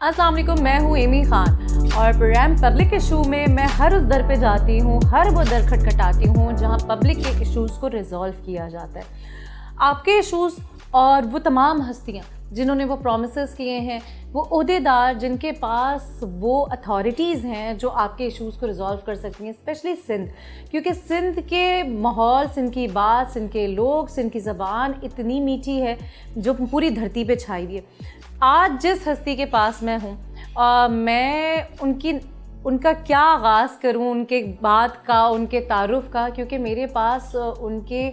अस्सलाम वालेकुम, मैं हूँ एमी खान और प्रोग्राम पब्लिक इशू में मैं हर उस दर पे जाती हूँ, हर वो दर खटखटाती हूँ जहाँ पब्लिक के इश्यूज़ को रिजॉल्व किया जाता है। आपके इश्यूज़ और वो तमाम हस्तियाँ जिन्होंने वो प्रॉमिसेस किए हैं, वो ओहदेदार जिनके पास वो अथॉरिटीज़ हैं जो आपके इश्यूज़ को रिजॉल्व कर सकती हैं, स्पेशली सिंध, क्योंकि सिंध के माहौल, सिंध की बात, सिंध के लोग, सिंध की ज़बान इतनी मीठी है जो पूरी धरती पे छाई हुई है। आज जिस हस्ती के पास मैं हूँ, मैं उनका क्या आगाज़ करूँ, उनके बात का, उनके तारुफ़ का, क्योंकि मेरे पास उनके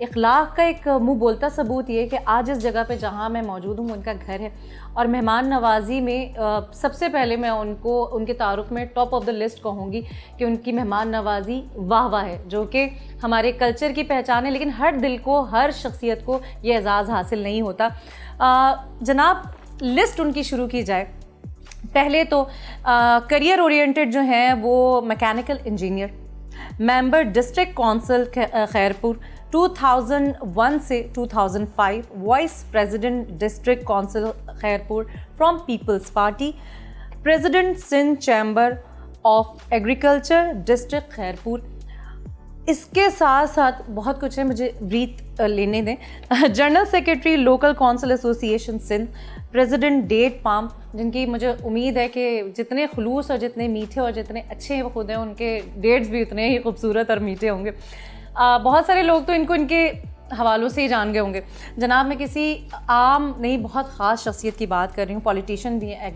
इखलाक़ का एक मुँह बोलता सबूत ये है कि आज इस जगह पे जहाँ मैं मौजूद हूँ उनका घर है। और मेहमान नवाज़ी में सबसे पहले मैं उनको उनके तारुफ़ में टॉप ऑफ़ द लिस्ट कहूँगी कि उनकी मेहमान नवाज़ी वाह वाह है, जो कि हमारे कल्चर की पहचान है। लेकिन हर दिल को, हर शख्सियत को ये एजाज़ हासिल नहीं होता। जनाब, लिस्ट उनकी शुरू की जाए। पहले तो करियर ओरिएंटेड जो हैं वो mechanical engineer, member district council Khairpur 2001 से 2005, vice president district council Khairpur from Peoples Party, president Sindh chamber of agriculture district Khairpur. इसके साथ साथ बहुत कुछ है, मुझे ब्रीथ लेने दें। General secretary local council association Sindh, president date palm, जिनकी मुझे उम्मीद है कि जितने खुलूस और जितने मीठे और जितने अच्छे वो खुद हैं, उनके डेट्स भी उतने ही खूबसूरत और मीठे होंगे। बहुत सारे लोग तो इनको इनके हवालों से ही जान गए होंगे। जनाब, मैं किसी आम नहीं, बहुत ख़ास शख्सियत की बात कर रही हूँ। पॉलिटिशियन भी हैं,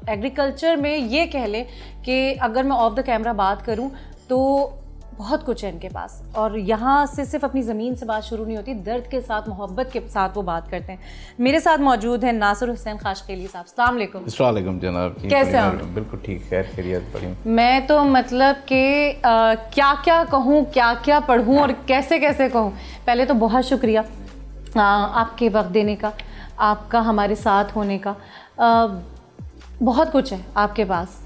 एग्रीकल्चर में ये कह लें कि अगर मैं ऑफ द कैमरा बात करूँ तो बहुत कुछ है इनके पास। और यहाँ से सिर्फ अपनी ज़मीन से बात शुरू नहीं होती, दर्द के साथ, मोहब्बत के साथ वो बात करते हैं। मेरे साथ मौजूद हैं नासिर हुसैन खाशकेली साहब। अस्सलाम वालेकुम। अस्सलाम वालेकुम जनाब। कैसे हैं? बिल्कुल ठीक, खैर खैरियत बढ़िया। मैं तो मतलब कि क्या क्या कहूँ, क्या क्या पढ़ूँ और कैसे कैसे कहूँ। पहले तो बहुत शुक्रिया आपके वक्त देने का, आपका हमारे साथ होने का। बहुत कुछ है आपके पास,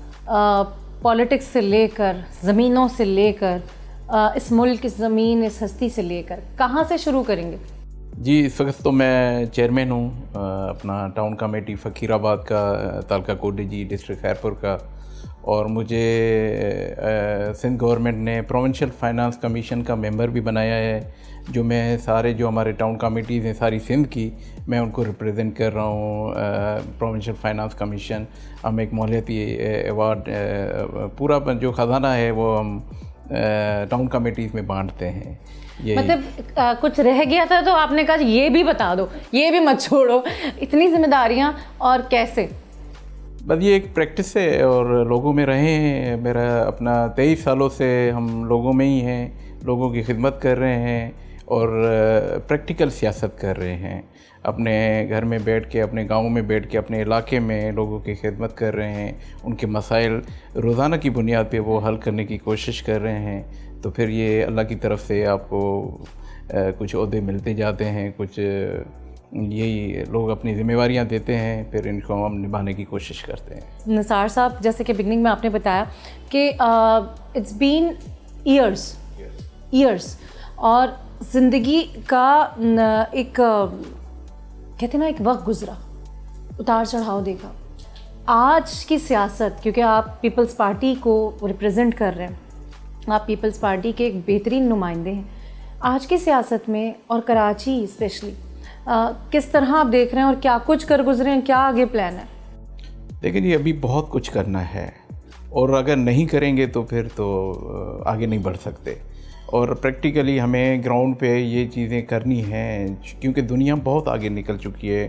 पॉलिटिक्स से लेकर, ज़मीनों से लेकर, इस मुल्क की ज़मीन, इस हस्ती से लेकर, कहाँ से शुरू करेंगे? जी, इस वक्त तो मैं चेयरमैन हूँ अपना टाउन कमेटी फ़कीराबाद का, तालका कोडजी डिस्ट्रिक्ट खैरपुर का। और मुझे सिंध गवर्नमेंट ने प्रोविंशियल फाइनेंस कमीशन का मेंबर भी बनाया है, जो मैं सारे जो हमारे टाउन कमेटीज़ हैं सारी सिंध की, मैं उनको रिप्रेजेंट कर रहा हूँ। प्रोविंशियल फाइनेंस कमीशन, हम एक मालियाती अवार्ड, पूरा जो ख़जाना है वो हम टाउन कमेटीज़ में बांटते हैं। ये मतलब कुछ रह गया था तो आपने कहा ये भी बता दो, ये भी मत छोड़ो, इतनी जिम्मेदारियाँ और कैसे? बस ये एक प्रैक्टिस है और लोगों में रहे हैं। मेरा अपना 23 सालों से हम लोगों में ही हैं, लोगों की खिदमत कर रहे हैं और प्रैक्टिकल सियासत कर रहे हैं। अपने घर में बैठ के, अपने गाँव में बैठ के, अपने इलाके में लोगों की खिदमत कर रहे हैं। उनके मसाइल रोज़ाना की बुनियाद पे वो हल करने की कोशिश कर रहे हैं। तो फिर ये अल्लाह की तरफ से आपको कुछ ओहदे मिलते जाते हैं, कुछ यही लोग अपनी ज़िम्मेवारियाँ देते हैं, फिर इनको हम निभाने की कोशिश करते हैं। निसार साहब, जैसे कि बिगनिंग में आपने बताया कि इट्स बीन ईयर्स और ज़िंदगी का एक कहते हैं ना, एक वक्त गुज़रा, उतार चढ़ाव देखा। आज की सियासत, क्योंकि आप पीपल्स पार्टी को रिप्रेजेंट कर रहे हैं, आप पीपल्स पार्टी के एक बेहतरीन नुमाइंदे हैं, आज की सियासत में और कराची स्पेशली किस तरह आप देख रहे हैं और क्या कुछ कर गुजरे हैं, क्या आगे प्लान है? देखिए जी, अभी बहुत कुछ करना है और अगर नहीं करेंगे तो फिर तो आगे नहीं बढ़ सकते। और प्रैक्टिकली हमें ग्राउंड पे ये चीज़ें करनी हैं, क्योंकि दुनिया बहुत आगे निकल चुकी है।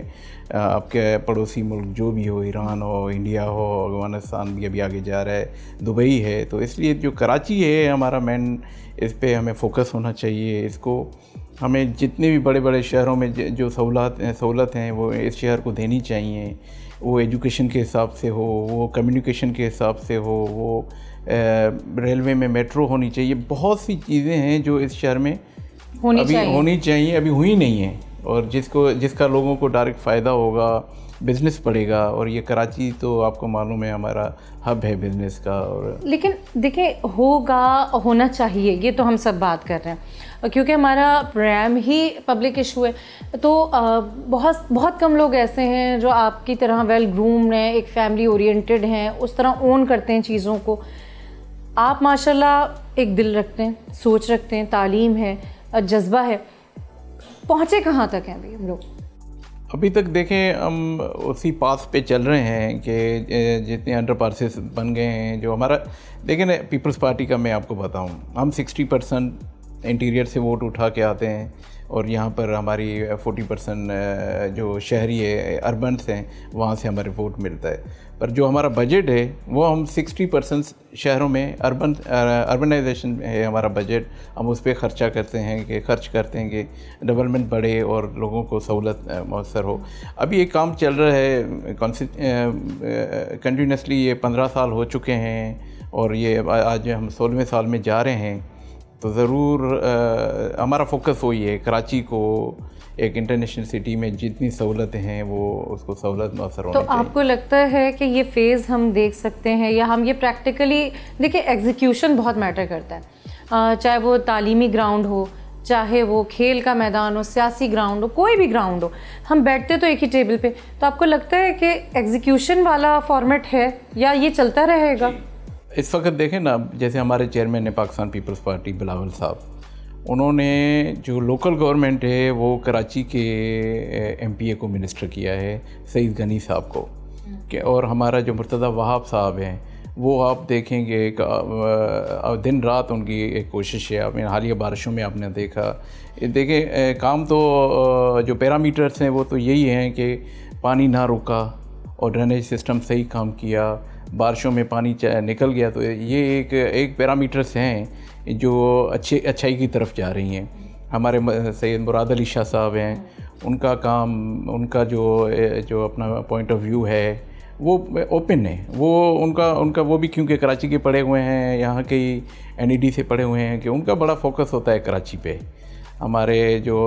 आपके पड़ोसी मुल्क जो भी हो, ईरान हो, इंडिया हो, अफगानिस्तान भी अभी आगे जा रहा है, दुबई है। तो इसलिए जो कराची है हमारा मेन, इस पे हमें फोकस होना चाहिए। इसको हमें जितने भी बड़े बड़े शहरों में जो सहूलत हैं वो इस शहर को देनी चाहिए। वो एजुकेशन के हिसाब से हो, वो कम्युनिकेशन के हिसाब से हो, वो रेलवे में मेट्रो होनी चाहिए। बहुत सी चीज़ें हैं जो इस शहर में होनी चाहिए, अभी हुई नहीं है। और जिसका लोगों को डायरेक्ट फ़ायदा होगा, बिज़नेस बढ़ेगा। और ये कराची तो आपको मालूम है हमारा हब है बिज़नेस का। और लेकिन देखिए होना चाहिए, ये तो हम सब बात कर रहे हैं क्योंकि हमारा प्रोग्राम ही पब्लिक इशू है। तो बहुत बहुत कम लोग ऐसे हैं जो आपकी तरह वेल ग्रूम्ड हैं, एक फैमिली ओरिएंटेड हैं, उस तरह ओन करते हैं चीज़ों को। आप माशाल्लाह एक दिल रखते हैं, सोच रखते हैं, तालीम है, जज्बा है। पहुँचे कहाँ तक हैं अभी हम लोग? अभी तक देखें हम उसी पास पे चल रहे हैं कि जितने अंडर पासेस बन गए हैं जो हमारा। देखें ना, पीपल्स पार्टी का मैं आपको बताऊं, हम 60% इंटीरियर से वोट उठा के आते हैं और यहाँ पर हमारी 40% जो शहरी है अर्बन से हैं वहाँ से हमारे वोट मिलता है। पर जो हमारा बजट है वो हम 60% शहरों में अर्बनाइजेशन है हमारा बजट, हम उस पर खर्च करते हैं कि डेवलपमेंट बढ़े और लोगों को सहूलत मौसर हो। अभी एक काम चल रहा है कंटिन्यूसली, ये 15 साल हो चुके हैं और ये आज हम 16वें साल में जा रहे हैं। तो ज़रूर हमारा फोकस वही है, कराची को एक इंटरनेशनल सिटी में जितनी सहूलतें हैं वो उसको सहूलत मौसर होनी चाहिए। तो आपको लगता है कि ये फ़ेज़ हम देख सकते हैं या हम ये प्रैक्टिकली देखिए, एग्जीक्यूशन बहुत मैटर करता है, चाहे वो तालीमी ग्राउंड हो, चाहे वो खेल का मैदान हो, सियासी ग्राउंड हो, कोई भी ग्राउंड हो, हम बैठते तो एक ही टेबल पे। तो आपको लगता है कि एग्जीक्यूशन वाला फॉर्मेट है या ये चलता रहेगा? इस वक्त देखें ना, जैसे हमारे चेयरमैन है पाकिस्तान पीपल्स पार्टी बिलावल साहब, उन्होंने जो लोकल गवर्नमेंट है वो कराची के एमपीए को मिनिस्टर किया है सईद गनी साहब को कि, और हमारा जो मुर्तज़ा वहाब साहब हैं वो आप देखेंगे दिन रात उनकी एक कोशिश है। आपने हालिया बारिशों में आपने देखा, देखें काम तो जो पैरामीटर्स हैं वो तो यही हैं कि पानी ना रुका और ड्रेनेज सिस्टम सही काम किया, बारिशों में पानी निकल गया। तो ये एक पैरामीटर्स हैं जो अच्छाई की तरफ जा रही हैं। हमारे सैयद मुराद अली शाह साहब हैं, उनका काम, उनका जो अपना पॉइंट ऑफ व्यू है वो ओपन है। वो उनका वो भी क्योंकि कराची के पढ़े हुए हैं, यहाँ के NED से पढ़े हुए हैं, कि उनका बड़ा फोकस होता है कराची पे। हमारे जो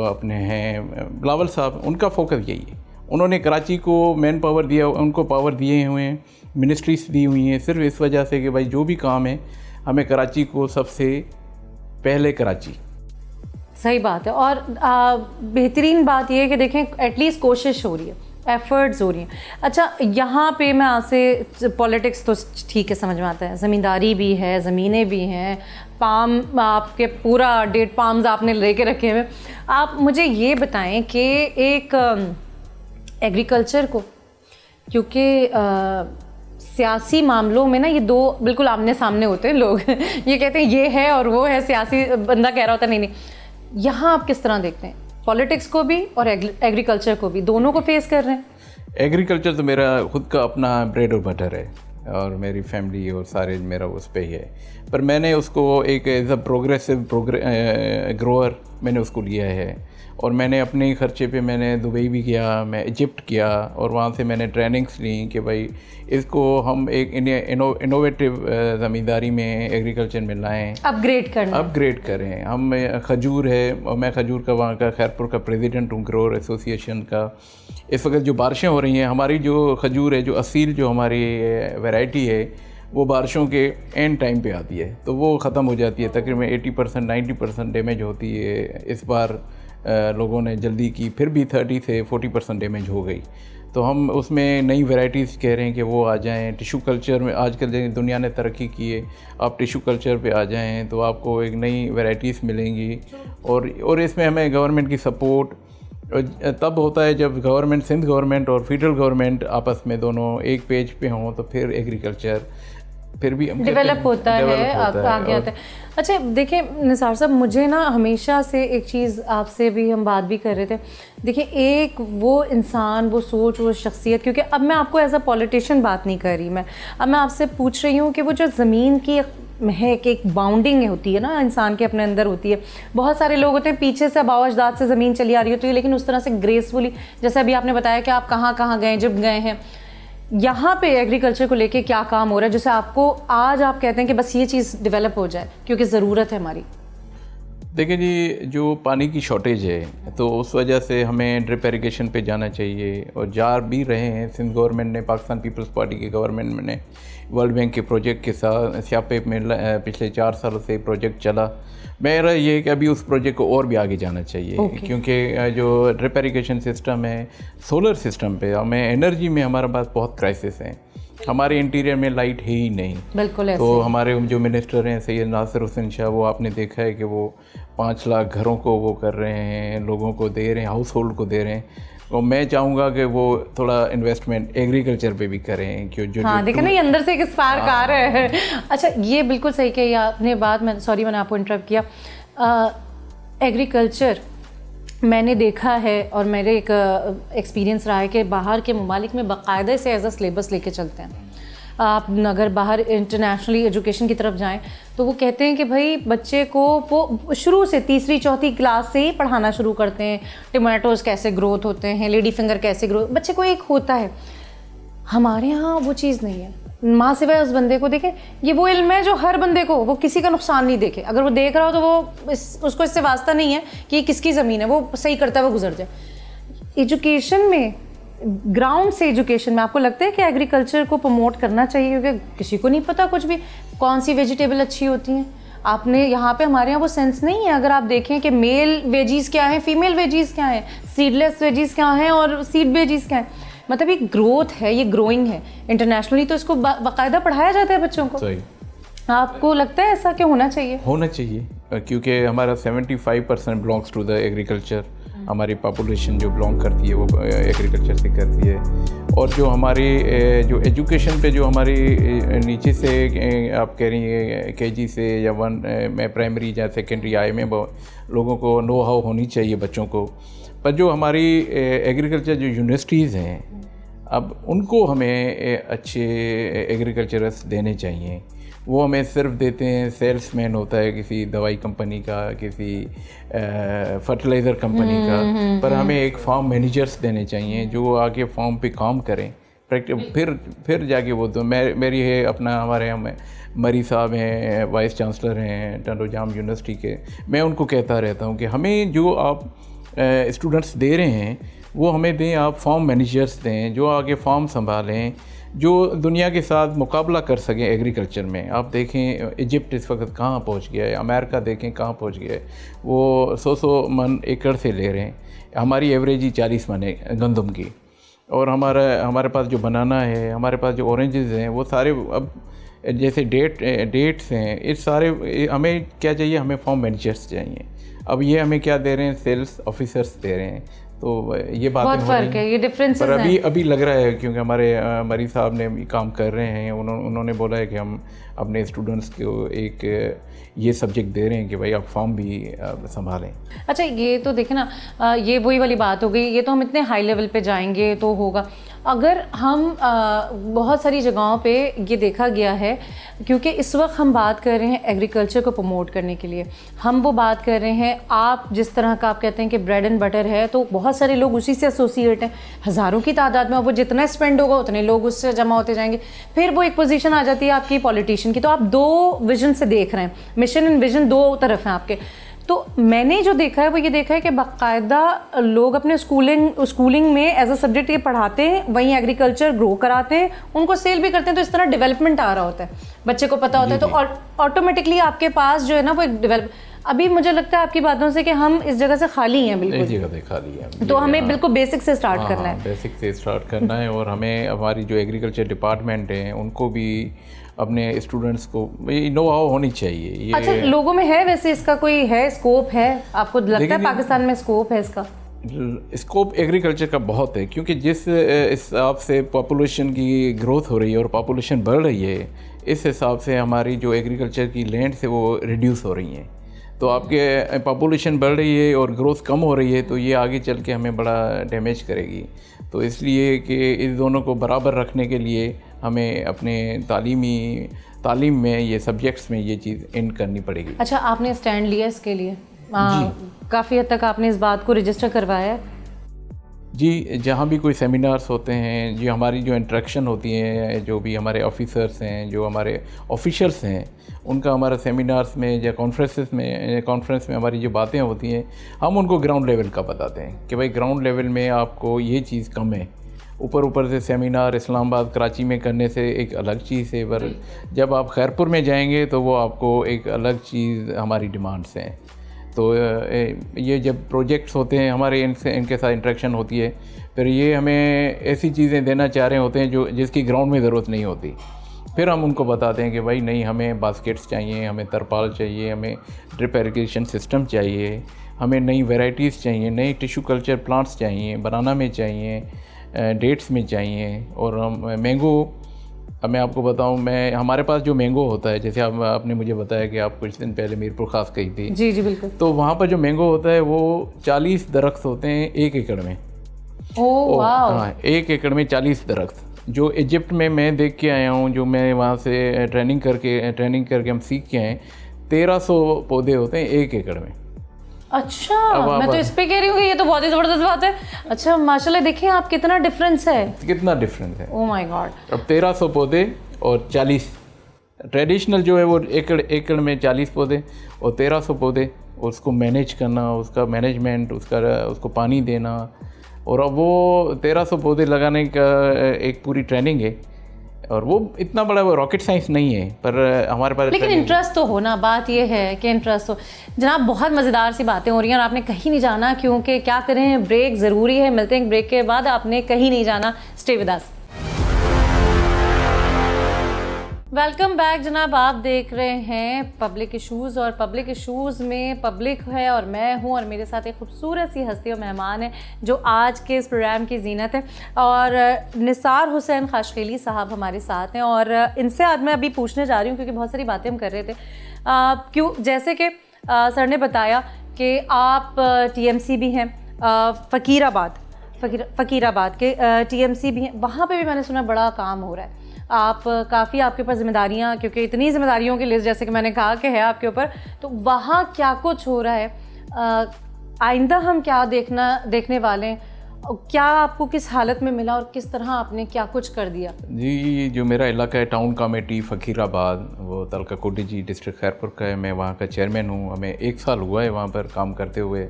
अपने हैं बिलावल साहब, उनका फोकस यही है। उन्होंने कराची को मैन पावर दिया, उनको पावर दिए हुए हैं, मिनिस्ट्रीज दी हुई हैं सिर्फ इस वजह से कि भाई जो भी काम है हमें कराची को सबसे पहले कराची। सही बात है। और बेहतरीन बात यह है कि देखें एटलीस्ट कोशिश हो रही है, एफर्ट्स हो रही हैं। अच्छा, यहाँ पे मैं आपसे, पॉलिटिक्स तो ठीक है समझ में आता है, ज़मींदारी भी है, ज़मीनें भी हैं, पाम आपके पूरा डेट पाम्स आपने लेके रखे हुए। आप मुझे ये बताएं कि एक एग्रीकल्चर को, क्योंकि सियासी मामलों में ना ये दो बिल्कुल आमने सामने होते हैं। लोग ये कहते हैं ये है और वो है, सियासी बंदा कह रहा होता नहीं। यहाँ आप किस तरह देखते हैं पॉलिटिक्स को भी और एग्रीकल्चर को भी, दोनों को फेस कर रहे हैं? एग्रीकल्चर तो मेरा खुद का अपना ब्रेड और बटर है और मेरी फैमिली और सारे मेरा उस पे ही है। पर मैंने उसको एक एज अ प्रोग्रेसिव ग्रोअर मैंने उसको लिया है और मैंने अपने ही खर्चे पे मैंने दुबई भी किया, मैं इजिप्ट किया और वहाँ से मैंने ट्रेनिंग्स ली कि भाई इसको हम एक इनोवेटिव ज़मींदारी में, एग्रीकल्चर में लाएँ, अपग्रेड करें। हम खजूर है और मैं खजूर का वहाँ का खैरपुर का प्रेसिडेंट हूँ, ग्रोअर एसोसिएशन का। इस वक्त जो बारिशें हो रही हैं, हमारी जो खजूर है, जो असील जो हमारी वैरायटी है, वो बारिशों के एंड टाइम पे आती है तो वो ख़त्म हो जाती है। तकरीबन 80% 90% डैमेज होती है। इस बार लोगों ने जल्दी की, फिर भी 30 से 40% डैमेज हो गई। तो हम उसमें नई वैरायटीज़ कह रहे हैं कि वो आ जाएं। टिशू कल्चर में आजकल दुनिया ने तरक्की की है, आप टिशू कल्चर पे आ जाएं तो आपको एक नई वैरायटीज़ मिलेंगी। और इसमें हमें गवर्नमेंट की सपोर्ट तब होता है जब गवर्नमेंट, सिंध गवर्नमेंट और फेडरल गवर्नमेंट आपस में दोनों एक पेज पे हों, तो फिर एग्रीकल्चर फिर भी डेवलप होता है, आगे आता है। अच्छा देखिए निसार साहब, मुझे ना हमेशा से एक चीज़ आपसे भी हम बात भी कर रहे थे, देखिए एक वो इंसान, वो सोच, वो शख्सियत, क्योंकि अब मैं आपको एज अ पॉलिटिशियन बात नहीं कर रही, अब मैं आपसे पूछ रही हूँ कि वो जो ज़मीन की महक, एक बाउंडिंग होती है ना इंसान के अपने अंदर होती है। बहुत सारे लोग होते हैं पीछे से आबाव अजदाद से ज़मीन चली आ रही होती है, लेकिन उस तरह से ग्रेसफुली, जैसे अभी आपने बताया कि आप कहाँ कहाँ गए, जब गए हैं, यहाँ पे एग्रीकल्चर को लेके क्या काम हो रहा है जैसे आपको आज आप कहते हैं कि बस ये चीज़ डेवलप हो जाए क्योंकि ज़रूरत है हमारी? देखिए जी, जो पानी की शॉर्टेज है तो उस वजह से हमें ड्रिप इरिगेशन पे जाना चाहिए, और जा भी रहे हैं। सिंध गवर्नमेंट ने, पाकिस्तान पीपल्स पार्टी की गवर्नमेंट ने वर्ल्ड बैंक के प्रोजेक्ट के साथ स्यापे में पिछले 4 सालों से प्रोजेक्ट चला। मेरा ये है कि अभी उस प्रोजेक्ट को और भी आगे जाना चाहिए, क्योंकि जो ड्रिप इरिगेशन सिस्टम है, सोलर सिस्टम पे हमें एनर्जी में हमारे पास बहुत क्राइसिस है। हमारे इंटीरियर में लाइट है ही नहीं। बिल्कुल ऐसे। तो हमारे जो मिनिस्टर हैं सैयद नासिर हुसैन शाह, वो आपने देखा है कि वो 5 लाख घरों को वो कर रहे हैं, लोगों को दे रहे हैं, हाउस होल्ड को दे रहे हैं। और मैं चाहूँगा कि वो थोड़ा इन्वेस्टमेंट एग्रीकल्चर पे भी करें, क्यों जो देखिए ना, ये अंदर से एक स्पार्क आ रहा है। अच्छा, ये बिल्कुल सही कही आपने बात। मैं सॉरी, मैंने आपको इंटरप्ट किया। एग्रीकल्चर मैंने देखा है और मेरे एक एक्सपीरियंस रहा है कि बाहर के ममालिक में बाकायदे से एज अ सिलेबस लेके चलते हैं। आप अगर बाहर इंटरनेशनली एजुकेशन की तरफ जाएं तो वो कहते हैं कि भाई बच्चे को वो शुरू से 3री 4थी क्लास से ही पढ़ाना शुरू करते हैं। टमाटोज़ कैसे ग्रोथ होते हैं, लेडी फिंगर कैसे ग्रोथ, बच्चे को एक होता है। हमारे यहाँ वो चीज़ नहीं है। माँ सिवाय उस बंदे को देखे, ये वो इल्म है जो हर बंदे को, वो किसी का नुकसान नहीं देखे। अगर वो देख रहा हो तो वो उसको इससे वास्ता नहीं है कि ये किसकी ज़मीन है, वो सही करता है, वो गुजर जाए। एजुकेशन में, ग्राउंड से एजुकेशन में आपको लगता है कि एग्रीकल्चर को प्रमोट करना चाहिए? क्योंकि किसी को नहीं पता कुछ भी, कौन सी वेजिटेबल अच्छी होती हैं। आपने यहाँ पे, हमारे यहाँ वो सेंस नहीं है। अगर आप देखें कि मेल वेजीज़ क्या हैं, फीमेल वेजीज़ क्या हैं, सीडलेस वेजीज़ क्या हैं और सीड वेजीज़ क्या हैं। मतलब ये ग्रोथ है, ये ग्रोइंग है। इंटरनेशनली तो इसको बाकायदा पढ़ाया जाता है बच्चों को। सही। आपको लगता है ऐसा कि होना चाहिए? होना चाहिए, क्योंकि हमारा 75% बिलोंग्स टू द एग्रीकल्चर। हमारी पॉपुलेशन जो बिलोंग करती है वो एग्रीकल्चर से करती है। और जो हमारी जो एजुकेशन पे जो हमारी नीचे से आप कह रही हैं केजी से या 1 में प्राइमरी या सेकेंडरी आए में लोगों को नो हाउ होनी चाहिए बच्चों को। पर जो हमारी एग्रीकल्चर जो यूनिवर्सिटीज़ हैं, अब उनको हमें अच्छे एग्रीकल्चरस देने चाहिए। वो हमें सिर्फ देते हैं, सेल्समैन होता है किसी दवाई कंपनी का, किसी फर्टिलाइज़र कंपनी का, पर हमें एक फार्म मैनेजर्स देने चाहिए जो आके फार्म पे काम करें। फिर जाके वो तो मेरी है अपना, हमारे यहाँ मरी साहब हैं, वाइस चांसलर हैं टंडो जाम यूनिवर्सिटी के। मैं उनको कहता रहता हूँ कि हमें जो आप स्टूडेंट्स दे रहे हैं वो हमें दें, आप फार्म मैनेजर्स दें जो आगे फार्म संभालें, जो दुनिया के साथ मुकाबला कर सकें एग्रीकल्चर में। आप देखें इजिप्ट इस वक्त कहाँ पहुँच गया है, अमेरिका देखें कहाँ पहुँच गया है, वो 100 मन एकड़ से ले रहे हैं। हमारी एवरेज ही 40 मन है गंदम की। और हमारे पास जो बनाना है, हमारे पास जो ऑरेंजेस हैं, वो सारे अब जैसे डेट्स हैं, इस सारे हमें क्या चाहिए, हमें फार्म मैनेजर्स चाहिए। अब ये हमें क्या दे रहे हैं, सेल्स ऑफिसर्स दे रहे हैं। तो ये बातें बहुत फर्क है, ये डिफरेंसेस पर अभी लग रहा है, क्योंकि हमारे मरी साहब ने काम कर रहे हैं। उन्होंने बोला है कि हम अपने स्टूडेंट्स को एक ये सब्जेक्ट दे रहे हैं कि भाई आप फॉर्म भी संभालें। अच्छा, ये तो देखें ना, ये वही वाली बात हो गई। ये तो हम इतने हाई लेवल पे जाएंगे तो होगा। अगर हम बहुत सारी जगहों पे ये देखा गया है, क्योंकि इस वक्त हम बात कर रहे हैं एग्रीकल्चर को प्रमोट करने के लिए, हम वो बात कर रहे हैं, आप जिस तरह का आप कहते हैं कि ब्रेड एंड बटर है, तो बहुत सारे लोग उसी से एसोसिएट हैं, हज़ारों की तादाद में। वो जितना स्पेंड होगा उतने लोग उससे जमा होते जाएंगे। फिर वो एक पोजीशन आ जाती है आपकी पॉलिटिशियन की। तो आप 2 विजन से देख रहे हैं, मिशन एंड विजन 2 तरफ हैं आपके। तो मैंने जो देखा है वो ये देखा है कि बाकायदा लोग अपने स्कूलिंग में एज अ सब्जेक्ट ये पढ़ाते हैं, वहीं एग्रीकल्चर ग्रो कराते हैं, उनको सेल भी करते हैं। तो इस तरह डेवलपमेंट आ रहा होता है, बच्चे को पता होता है, तो ऑटोमेटिकली आपके पास जो है ना वो एक डेवलप। अभी मुझे लगता है आपकी बातों से कि हम इस जगह से खाली हैं, बिल्कुल जगह से खाली है। तो हमें बिल्कुल बेसिक से स्टार्ट करना है, बेसिक से स्टार्ट करना है। और हमें हमारी जो एग्रीकल्चर डिपार्टमेंट है उनको भी अपने स्टूडेंट्स को नो हाउ होनी चाहिए। ये अच्छा, लोगों में है वैसे इसका कोई है, स्कोप है? आपको लगता है पाकिस्तान में स्कोप है इसका? स्कोप एग्रीकल्चर का बहुत है, क्योंकि जिस हिसाब से पॉपुलेशन की ग्रोथ हो रही है और पॉपुलेशन बढ़ रही है, इस हिसाब से हमारी जो एग्रीकल्चर की लैंड से वो रिड्यूस हो रही हैं। तो आपके पॉपुलेशन बढ़ रही है और ग्रोथ कम हो रही है, तो ये आगे चल के हमें बड़ा डैमेज करेगी। तो इसलिए कि इस दोनों को बराबर रखने के लिए हमें अपने तालीम में ये सब्जेक्ट्स में ये चीज़ इंड करनी पड़ेगी। अच्छा, आपने स्टैंड लिया इसके लिए? काफ़ी हद तक आपने इस बात को रजिस्टर करवाया है? जी, जहाँ भी कोई सेमिनार्स होते हैं, जो हमारी जो इंटरेक्शन होती है, जो भी हमारे ऑफिसर्स हैं, जो हमारे ऑफिशियल्स हैं, उनका हमारा सेमिनार्स में या कॉन्फ्रेंस में हमारी जो बातें होती हैं, हम उनको ग्राउंड लेवल का बताते हैं कि भाई ग्राउंड लेवल में आपको ये चीज़ कम है। ऊपर से सेमिनार इस्लामाबाद कराची में करने से एक अलग चीज़ है, पर जब आप खैरपुर में जाएंगे तो वो आपको एक अलग चीज़ हमारी डिमांड्स हैं। तो ये जब प्रोजेक्ट्स होते हैं हमारे इनके साथ इंटरेक्शन होती है, फिर ये हमें ऐसी चीज़ें देना चाह रहे होते हैं जिसकी ग्राउंड में ज़रूरत नहीं होती। फिर हम उनको बताते हैं कि भाई नहीं, हमें बास्केट्स चाहिए, हमें तरपाल चाहिए, हमें ड्रिप इरिगेशन सिस्टम चाहिए, हमें नई वैरायटीज़ चाहिए, नई टिश्यू कल्चर प्लांट्स चाहिए, बनाना में चाहिए, डेट्स में चाहिए। और हम मैंगो, अब मैं आपको बताऊं, हमारे पास जो मैंगो होता है, जैसे आपने मुझे बताया कि आप कुछ दिन पहले मीरपुर खास गई थी। जी जी बिल्कुल। तो वहाँ पर जो मैंगो होता है वो 40 दरख्त होते हैं 1 एकड़ में। ओह वाह। हाँ, 1 एकड़ में 40 दरख्त। जो इजिप्ट में मैं देख के आया हूँ, जो मैं वहाँ से ट्रेनिंग करके हम सीख के आए, 1300 पौधे होते हैं 1 एकड़ में। अच्छा, मैं तो इस पे कह रही हूँ कि ये तो बहुत ही ज़बरदस्त बात है। अच्छा माशाल्लाह, देखिए आप कितना डिफरेंस है, कितना डिफरेंस है। Oh my God. अब 1300 पौधे और 40 ट्रेडिशनल जो है वो एकड़ में 40 पौधे और 1300 पौधे, उसको मैनेज करना, उसका मैनेजमेंट, उसको पानी देना। और अब वो 1300 पौधे लगाने का एक पूरी ट्रेनिंग है, और वो इतना बड़ा वो रॉकेट साइंस नहीं है, पर हमारे पास लेकिन इंटरेस्ट तो होना, बात ये है कि इंटरेस्ट हो। जनाब बहुत मज़ेदार सी बातें हो रही हैं और आपने कहीं नहीं जाना, क्योंकि क्या करें, ब्रेक ज़रूरी है। मिलते हैं ब्रेक के बाद, आपने कहीं नहीं जाना, stay with us. Welcome back जनाब, आप देख रहे हैं पब्लिक इशूज़, और पब्लिक इशूज़ में पब्लिक है और मैं हूं, और मेरे साथ एक खूबसूरत सी हस्ती और मेहमान है जो आज के इस प्रोग्राम की जीनत है। और निसार हुसैन खाशखेली साहब हमारे साथ हैं, और इनसे आज मैं अभी पूछने जा रही हूं, क्योंकि बहुत सारी बातें हम कर रहे थे। जैसे कि सर ने बताया कि आप TMC भी हैं, फ़कीराबाद के TMC भी हैं, वहाँ पे भी मैंने सुना बड़ा काम हो रहा है। आप काफ़ी, आपके ऊपर जिम्मेदारियाँ, क्योंकि इतनी जिम्मेदारियों की लिस्ट जैसे कि मैंने कहा कि है आपके ऊपर, तो वहाँ क्या कुछ हो रहा है, आइंदा हम क्या देखने वाले हैं, क्या आपको किस हालत में मिला और किस तरह आपने क्या कुछ कर दिया? जी, जो मेरा इलाका है टाउन कमेटी फ़कीराबाद, वो तलका कोटी जी डिस्ट्रिक्ट खैरपुर का है। मैं वहाँ का चेयरमैन हूँ। हमें 1 साल हुआ है वहाँ पर काम करते हुए।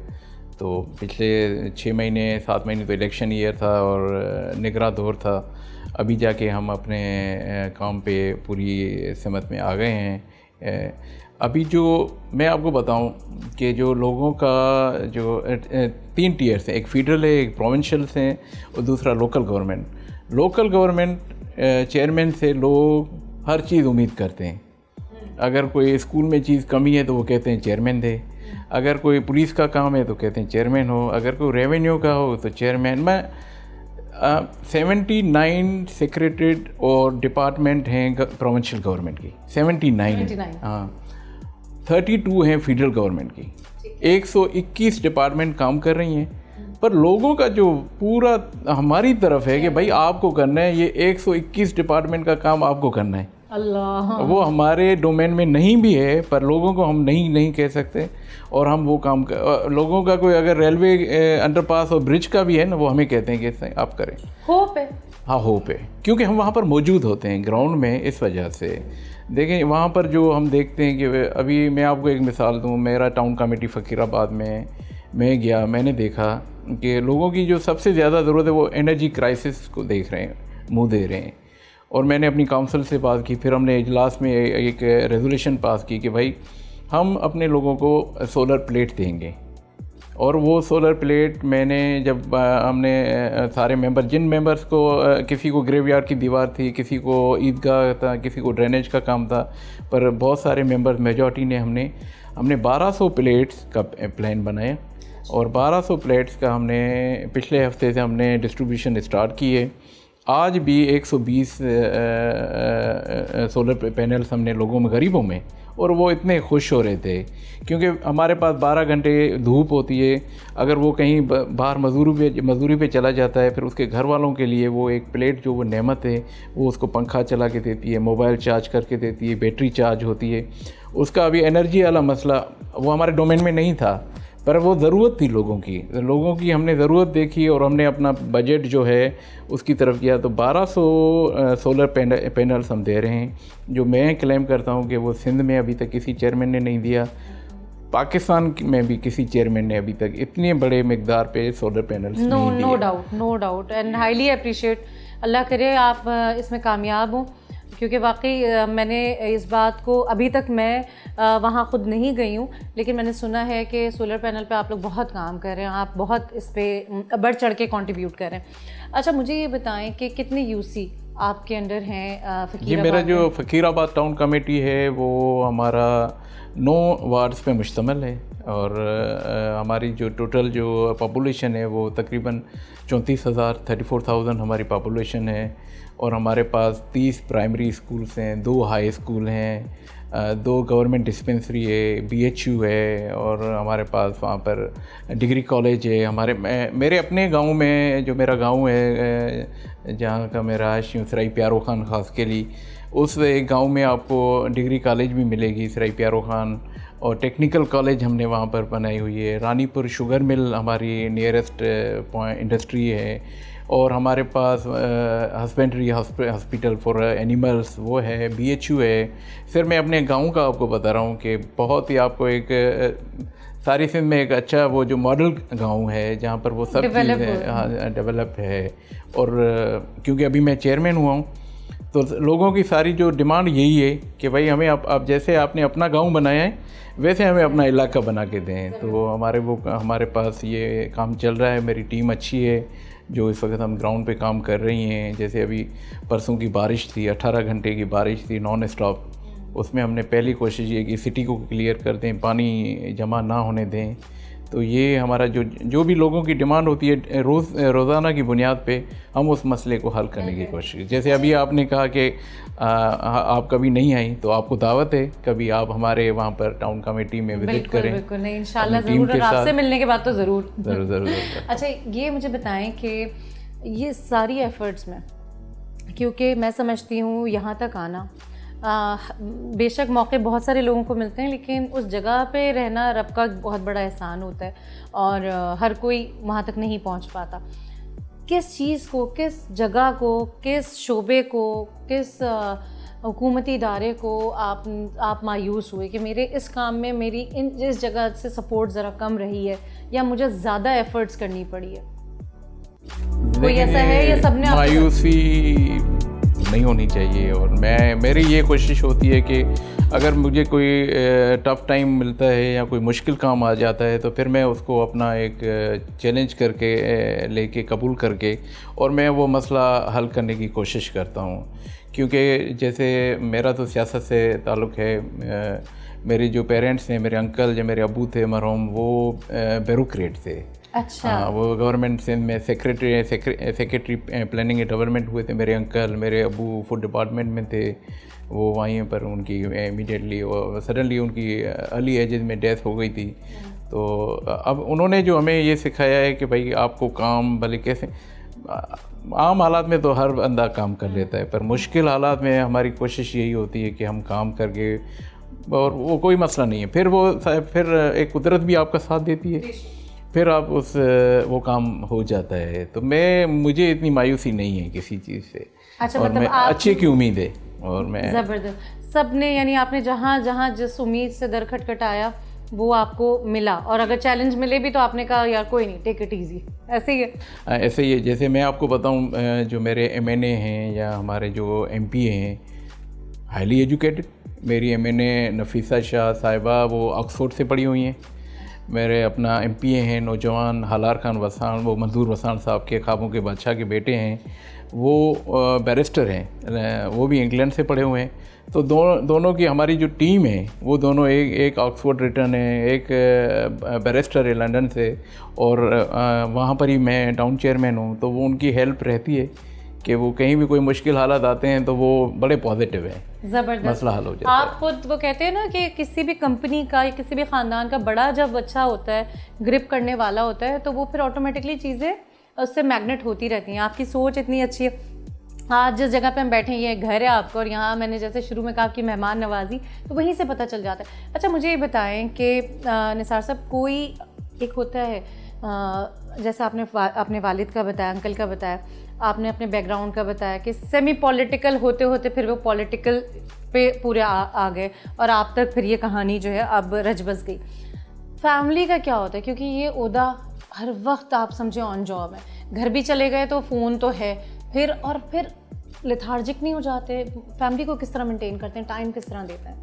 तो पिछले 6 महीने 7 महीने तो इलेक्शन ईयर था और निगरां दौर था। अभी जाके हम अपने काम पे पूरी सिमत में आ गए हैं। अभी जो मैं आपको बताऊं कि जो लोगों का जो 3 टीयर्स हैं, एक फेडरल है, एक प्रोविंशियल हैं और दूसरा local government. Local government chairman से लोग हर चीज़ उम्मीद करते हैं। अगर कोई स्कूल में चीज़ कमी है तो वो कहते हैं चेयरमैन दे, अगर कोई पुलिस का काम है तो कहते हैं चेयरमैन हो, अगर कोई रेवेन्यू का हो तो चेयरमैन। मैं 79 सेक्रेटरीट और डिपार्टमेंट हैं प्रोविंशियल गवर्नमेंट की, 79 हाँ, 32 हैं फेडरल गवर्नमेंट की, 121 डिपार्टमेंट काम कर रही हैं। पर लोगों का जो पूरा हमारी तरफ है कि भाई आपको करना है, ये 121 डिपार्टमेंट का काम आपको करना है। अल्लाह, वो हमारे डोमेन में नहीं भी है, पर लोगों को हम नहीं कह सकते, और हम वो काम लोगों का कोई अगर रेलवे अंडरपास और ब्रिज का भी है ना, वो हमें कहते हैं कि आप करें। होप है, हाँ होप है, क्योंकि हम वहाँ पर मौजूद होते हैं ग्राउंड में। इस वजह से देखें वहाँ पर जो हम देखते हैं कि अभी मैं आपको एक मिसाल दूँ, मेरा टाउन कमेटी फ़कीराबाद में मैं गया, मैंने देखा कि लोगों की जो सबसे ज़्यादा ज़रूरत है वो एनर्जी क्राइसिस को देख रहे हैं, मुँह दे रहे हैं। और मैंने अपनी काउंसिल से बात की, फिर हमने इजलास में एक रेजोल्यूशन पास की कि भाई हम अपने लोगों को सोलर प्लेट देंगे। और वो सोलर प्लेट मैंने जब हमने सारे मेंबर, जिन मेंबर्स को किसी को ग्रेवयार्ड की दीवार थी, किसी को ईदगाह था, किसी को ड्रेनेज का काम था, पर बहुत सारे मेंबर्स मेजॉरिटी ने हमने 1200 प्लेट्स का प्लान बनाया, और 1200 प्लेट्स का हमने पिछले हफ्ते से हमने डिस्ट्रीब्यूशन स्टार्ट की है। आज भी 120 सोलर पैनल्स हमने लोगों में, गरीबों में, और वो इतने खुश हो रहे थे क्योंकि हमारे पास 12 घंटे धूप होती है। अगर वो कहीं बाहर मजदूरी पे चला जाता है, फिर उसके घर वालों के लिए वो एक प्लेट जो वो नेमत है, वो उसको पंखा चला के देती है, मोबाइल चार्ज करके देती है, बैटरी चार्ज होती है। उसका अभी एनर्जी वाला मसला वो हमारे डोमेन में नहीं था, पर वो ज़रूरत थी लोगों की हमने ज़रूरत देखी और हमने अपना बजट जो है उसकी तरफ किया। तो 1200 सोलर पैनल्स हम दे रहे हैं, जो मैं क्लेम करता हूँ कि वो सिंध में अभी तक किसी चेयरमैन ने नहीं दिया, पाकिस्तान में भी किसी चेयरमैन ने अभी तक इतने बड़े मिकदार पे सोलर पैनल्स नहीं दिए। No doubt and highly appreciate. Allah करे आप इसमें कामयाब हों, क्योंकि वाकई मैंने इस बात को, अभी तक मैं वहाँ ख़ुद नहीं गई हूँ, लेकिन मैंने सुना है कि सोलर पैनल पे आप लोग बहुत काम कर रहे हैं, आप बहुत इस पर बढ़ चढ़ के कंट्रीब्यूट कर रहे हैं। अच्छा, मुझे ये बताएं कि कितने यूसी आपके अंडर हैं फ़कीराबाद? ये मेरा जो फ़कीराबाद टाउन कमेटी है वो हमारा 9 वार्ड्स पे मुश्तमिल है, और हमारी जो टोटल जो पॉपुलेशन है वो तकरीबन 34,000 हमारी पॉपुलेशन है। और हमारे पास 30 प्राइमरी स्कूल्स हैं, 2 हाई स्कूल हैं, 2 गवर्नमेंट डिस्पेंसरी है, BHU है, और हमारे पास वहाँ पर डिग्री कॉलेज है। मेरे अपने गांव में, जो मेरा गांव है जहाँ का मैं रहायशी हूँ, सराई प्यारो खान ख़ास के लिए, उस एक गांव में आपको डिग्री कॉलेज भी मिलेगी, सराई प्यारो खान, और टेक्निकल कॉलेज हमने वहाँ पर बनाई हुई है। रानीपुर शुगर मिल हमारी नियरेस्ट इंडस्ट्री है, और हमारे पास हस्बेंड्री हॉस्पिटल फॉर एनिमल्स वो है, BHU है। फिर मैं अपने गांव का आपको बता रहा हूँ कि बहुत ही आपको एक सारी सिंध में एक अच्छा वो जो मॉडल गांव है जहाँ पर वो सब चीज़ें डेवलप है। और क्योंकि अभी मैं चेयरमैन हुआ हूँ, तो लोगों की सारी जो डिमांड यही है कि भाई हमें आप जैसे आपने अपना गांव बनाया है वैसे हमें अपना इलाका बना के दें। तो हमारे पास ये काम चल रहा है। मेरी टीम अच्छी है जो इस वक्त हम ग्राउंड पे काम कर रही हैं। जैसे अभी परसों की बारिश थी, 18 घंटे की बारिश थी नॉन स्टॉप, उसमें हमने पहली कोशिश ये कि सिटी को क्लियर कर दें, पानी जमा ना होने दें। तो ये हमारा जो भी लोगों की डिमांड होती है रोज़ाना की बुनियाद पे हम उस मसले को हल करने की कोशिश। जैसे अभी आपने कहा कि आप कभी नहीं आई, तो आपको दावत है, कभी आप हमारे वहाँ पर टाउन कमेटी में विजिट करें। बिल्कुल नहीं, इंशाल्लाह ज़रूर, आपसे मिलने के बाद तो ज़रूर ज़रूर। अच्छा, ये मुझे बताएं कि ये सारी एफ़र्ट्स में, क्योंकि मैं समझती हूँ यहाँ तक आना बेशक मौके बहुत सारे लोगों को मिलते हैं, लेकिन उस जगह पे रहना रब का बहुत बड़ा एहसान होता है, और हर कोई वहाँ तक नहीं पहुँच पाता। किस चीज़ को, किस जगह को, किस शोबे को, किस हुकूमती इदारे को आप मायूस हुए कि मेरे इस काम में मेरी इस जगह से सपोर्ट ज़रा कम रही है, या मुझे ज़्यादा एफ़र्ट्स करनी पड़ी है? कोई ऐसा है या सबने? मायूसी नहीं होनी चाहिए, और मेरी ये कोशिश होती है कि अगर मुझे कोई टफ़ टाइम मिलता है या कोई मुश्किल काम आ जाता है तो फिर मैं उसको अपना एक चैलेंज करके लेके कबूल करके और मैं वो मसला हल करने की कोशिश करता हूँ। क्योंकि जैसे मेरा तो सियासत से ताल्लुक़ है, मेरे जो पेरेंट्स हैं, मेरे अंकल जो मेरे अबू थे मरहूम, वो ब्यूरोक्रेट थे। अच्छा। वो गवर्नमेंट सिंध में सेक्रेटरी प्लानिंग एंड डेवलपमेंट हुए थे मेरे अंकल। मेरे अबू फूड डिपार्टमेंट में थे, वो वहीं पर उनकी इमीडिएटली और सडनली उनकी अर्ली एजेस में डेथ हो गई थी। तो अब उन्होंने जो हमें ये सिखाया है कि भाई आपको काम भले कैसे, आम हालात में तो हर बंदा काम कर लेता है, पर मुश्किल हालात में हमारी कोशिश यही होती है कि हम काम करके, और वो कोई मसला नहीं है, फिर एक कुदरत भी आपका साथ देती है, फिर आप वो काम हो जाता है। तो मुझे इतनी मायूसी नहीं है किसी चीज़ से। अच्छा, और मतलब मैं अच्छे की उम्मीद है, और मैं ज़बरदस्त। सब ने, यानी आपने जहाँ जहाँ जिस उम्मीद से दर खटखटाया वो आपको मिला, और अगर चैलेंज मिले भी तो आपने कहा यार कोई नहीं, टेक इट ईजी। ऐसे ही है? ऐसे ही है। जैसे मैं आपको बताऊं, जो मेरे MNA हैं या हमारे जो MP हैं, हाईली एजुकेटेड। मेरी MNA नफीसा शाह साहिबा, वो ऑक्सफोर्ड से पढ़ी हुई हैं। मेरे अपना MPA हैं नौजवान हालार खान वसान, वो मंजूर वसान साहब के ख्वाबों के बादशाह के बेटे हैं, वो बैरिस्टर हैं, वो भी इंग्लैंड से पढ़े हुए हैं। तो दोनों की हमारी जो टीम है वो दोनों, एक ऑक्सफोर्ड रिटर्न है, एक बैरिस्टर है लंदन से, और वहाँ पर ही मैं टाउन चेयरमैन हूँ। तो वो उनकी हेल्प रहती है कि वो कहीं भी कोई मुश्किल हालात आते हैं तो वो बड़े पॉजिटिव है, ज़बरदस्त, मसला हल हो जाता है। आप खुद वो कहते हैं ना कि किसी भी कंपनी का या किसी भी ख़ानदान का बड़ा जब अच्छा होता है, ग्रिप करने वाला होता है, तो वो फिर ऑटोमेटिकली चीज़ें उससे मैग्नेट होती रहती हैं। आपकी सोच इतनी अच्छी है। आज जिस जगह पे हम बैठे हैं ये घर है आपका, और यहाँ मैंने जैसे शुरू में कहा कि मेहमान नवाजी, तो वहीं से पता चल जाता है। अच्छा, मुझे ये बताएं कि निसार साहब, कोई एक होता है जैसे आपने अपने वालिद का बताया, अंकल का बताया, आपने अपने बैकग्राउंड का बताया कि सेमी पॉलिटिकल होते होते फिर वो पॉलिटिकल पे पूरे आ गए और आप तक फिर ये कहानी जो है अब रच बस गई। फैमिली का क्या होता है, क्योंकि ये ओदा हर वक्त आप समझे ऑन जॉब है, घर भी चले गए तो फ़ोन तो है, फिर लेथार्जिक नहीं हो जाते? फैमिली को किस तरह मेंटेन करते हैं, टाइम किस तरह देते हैं?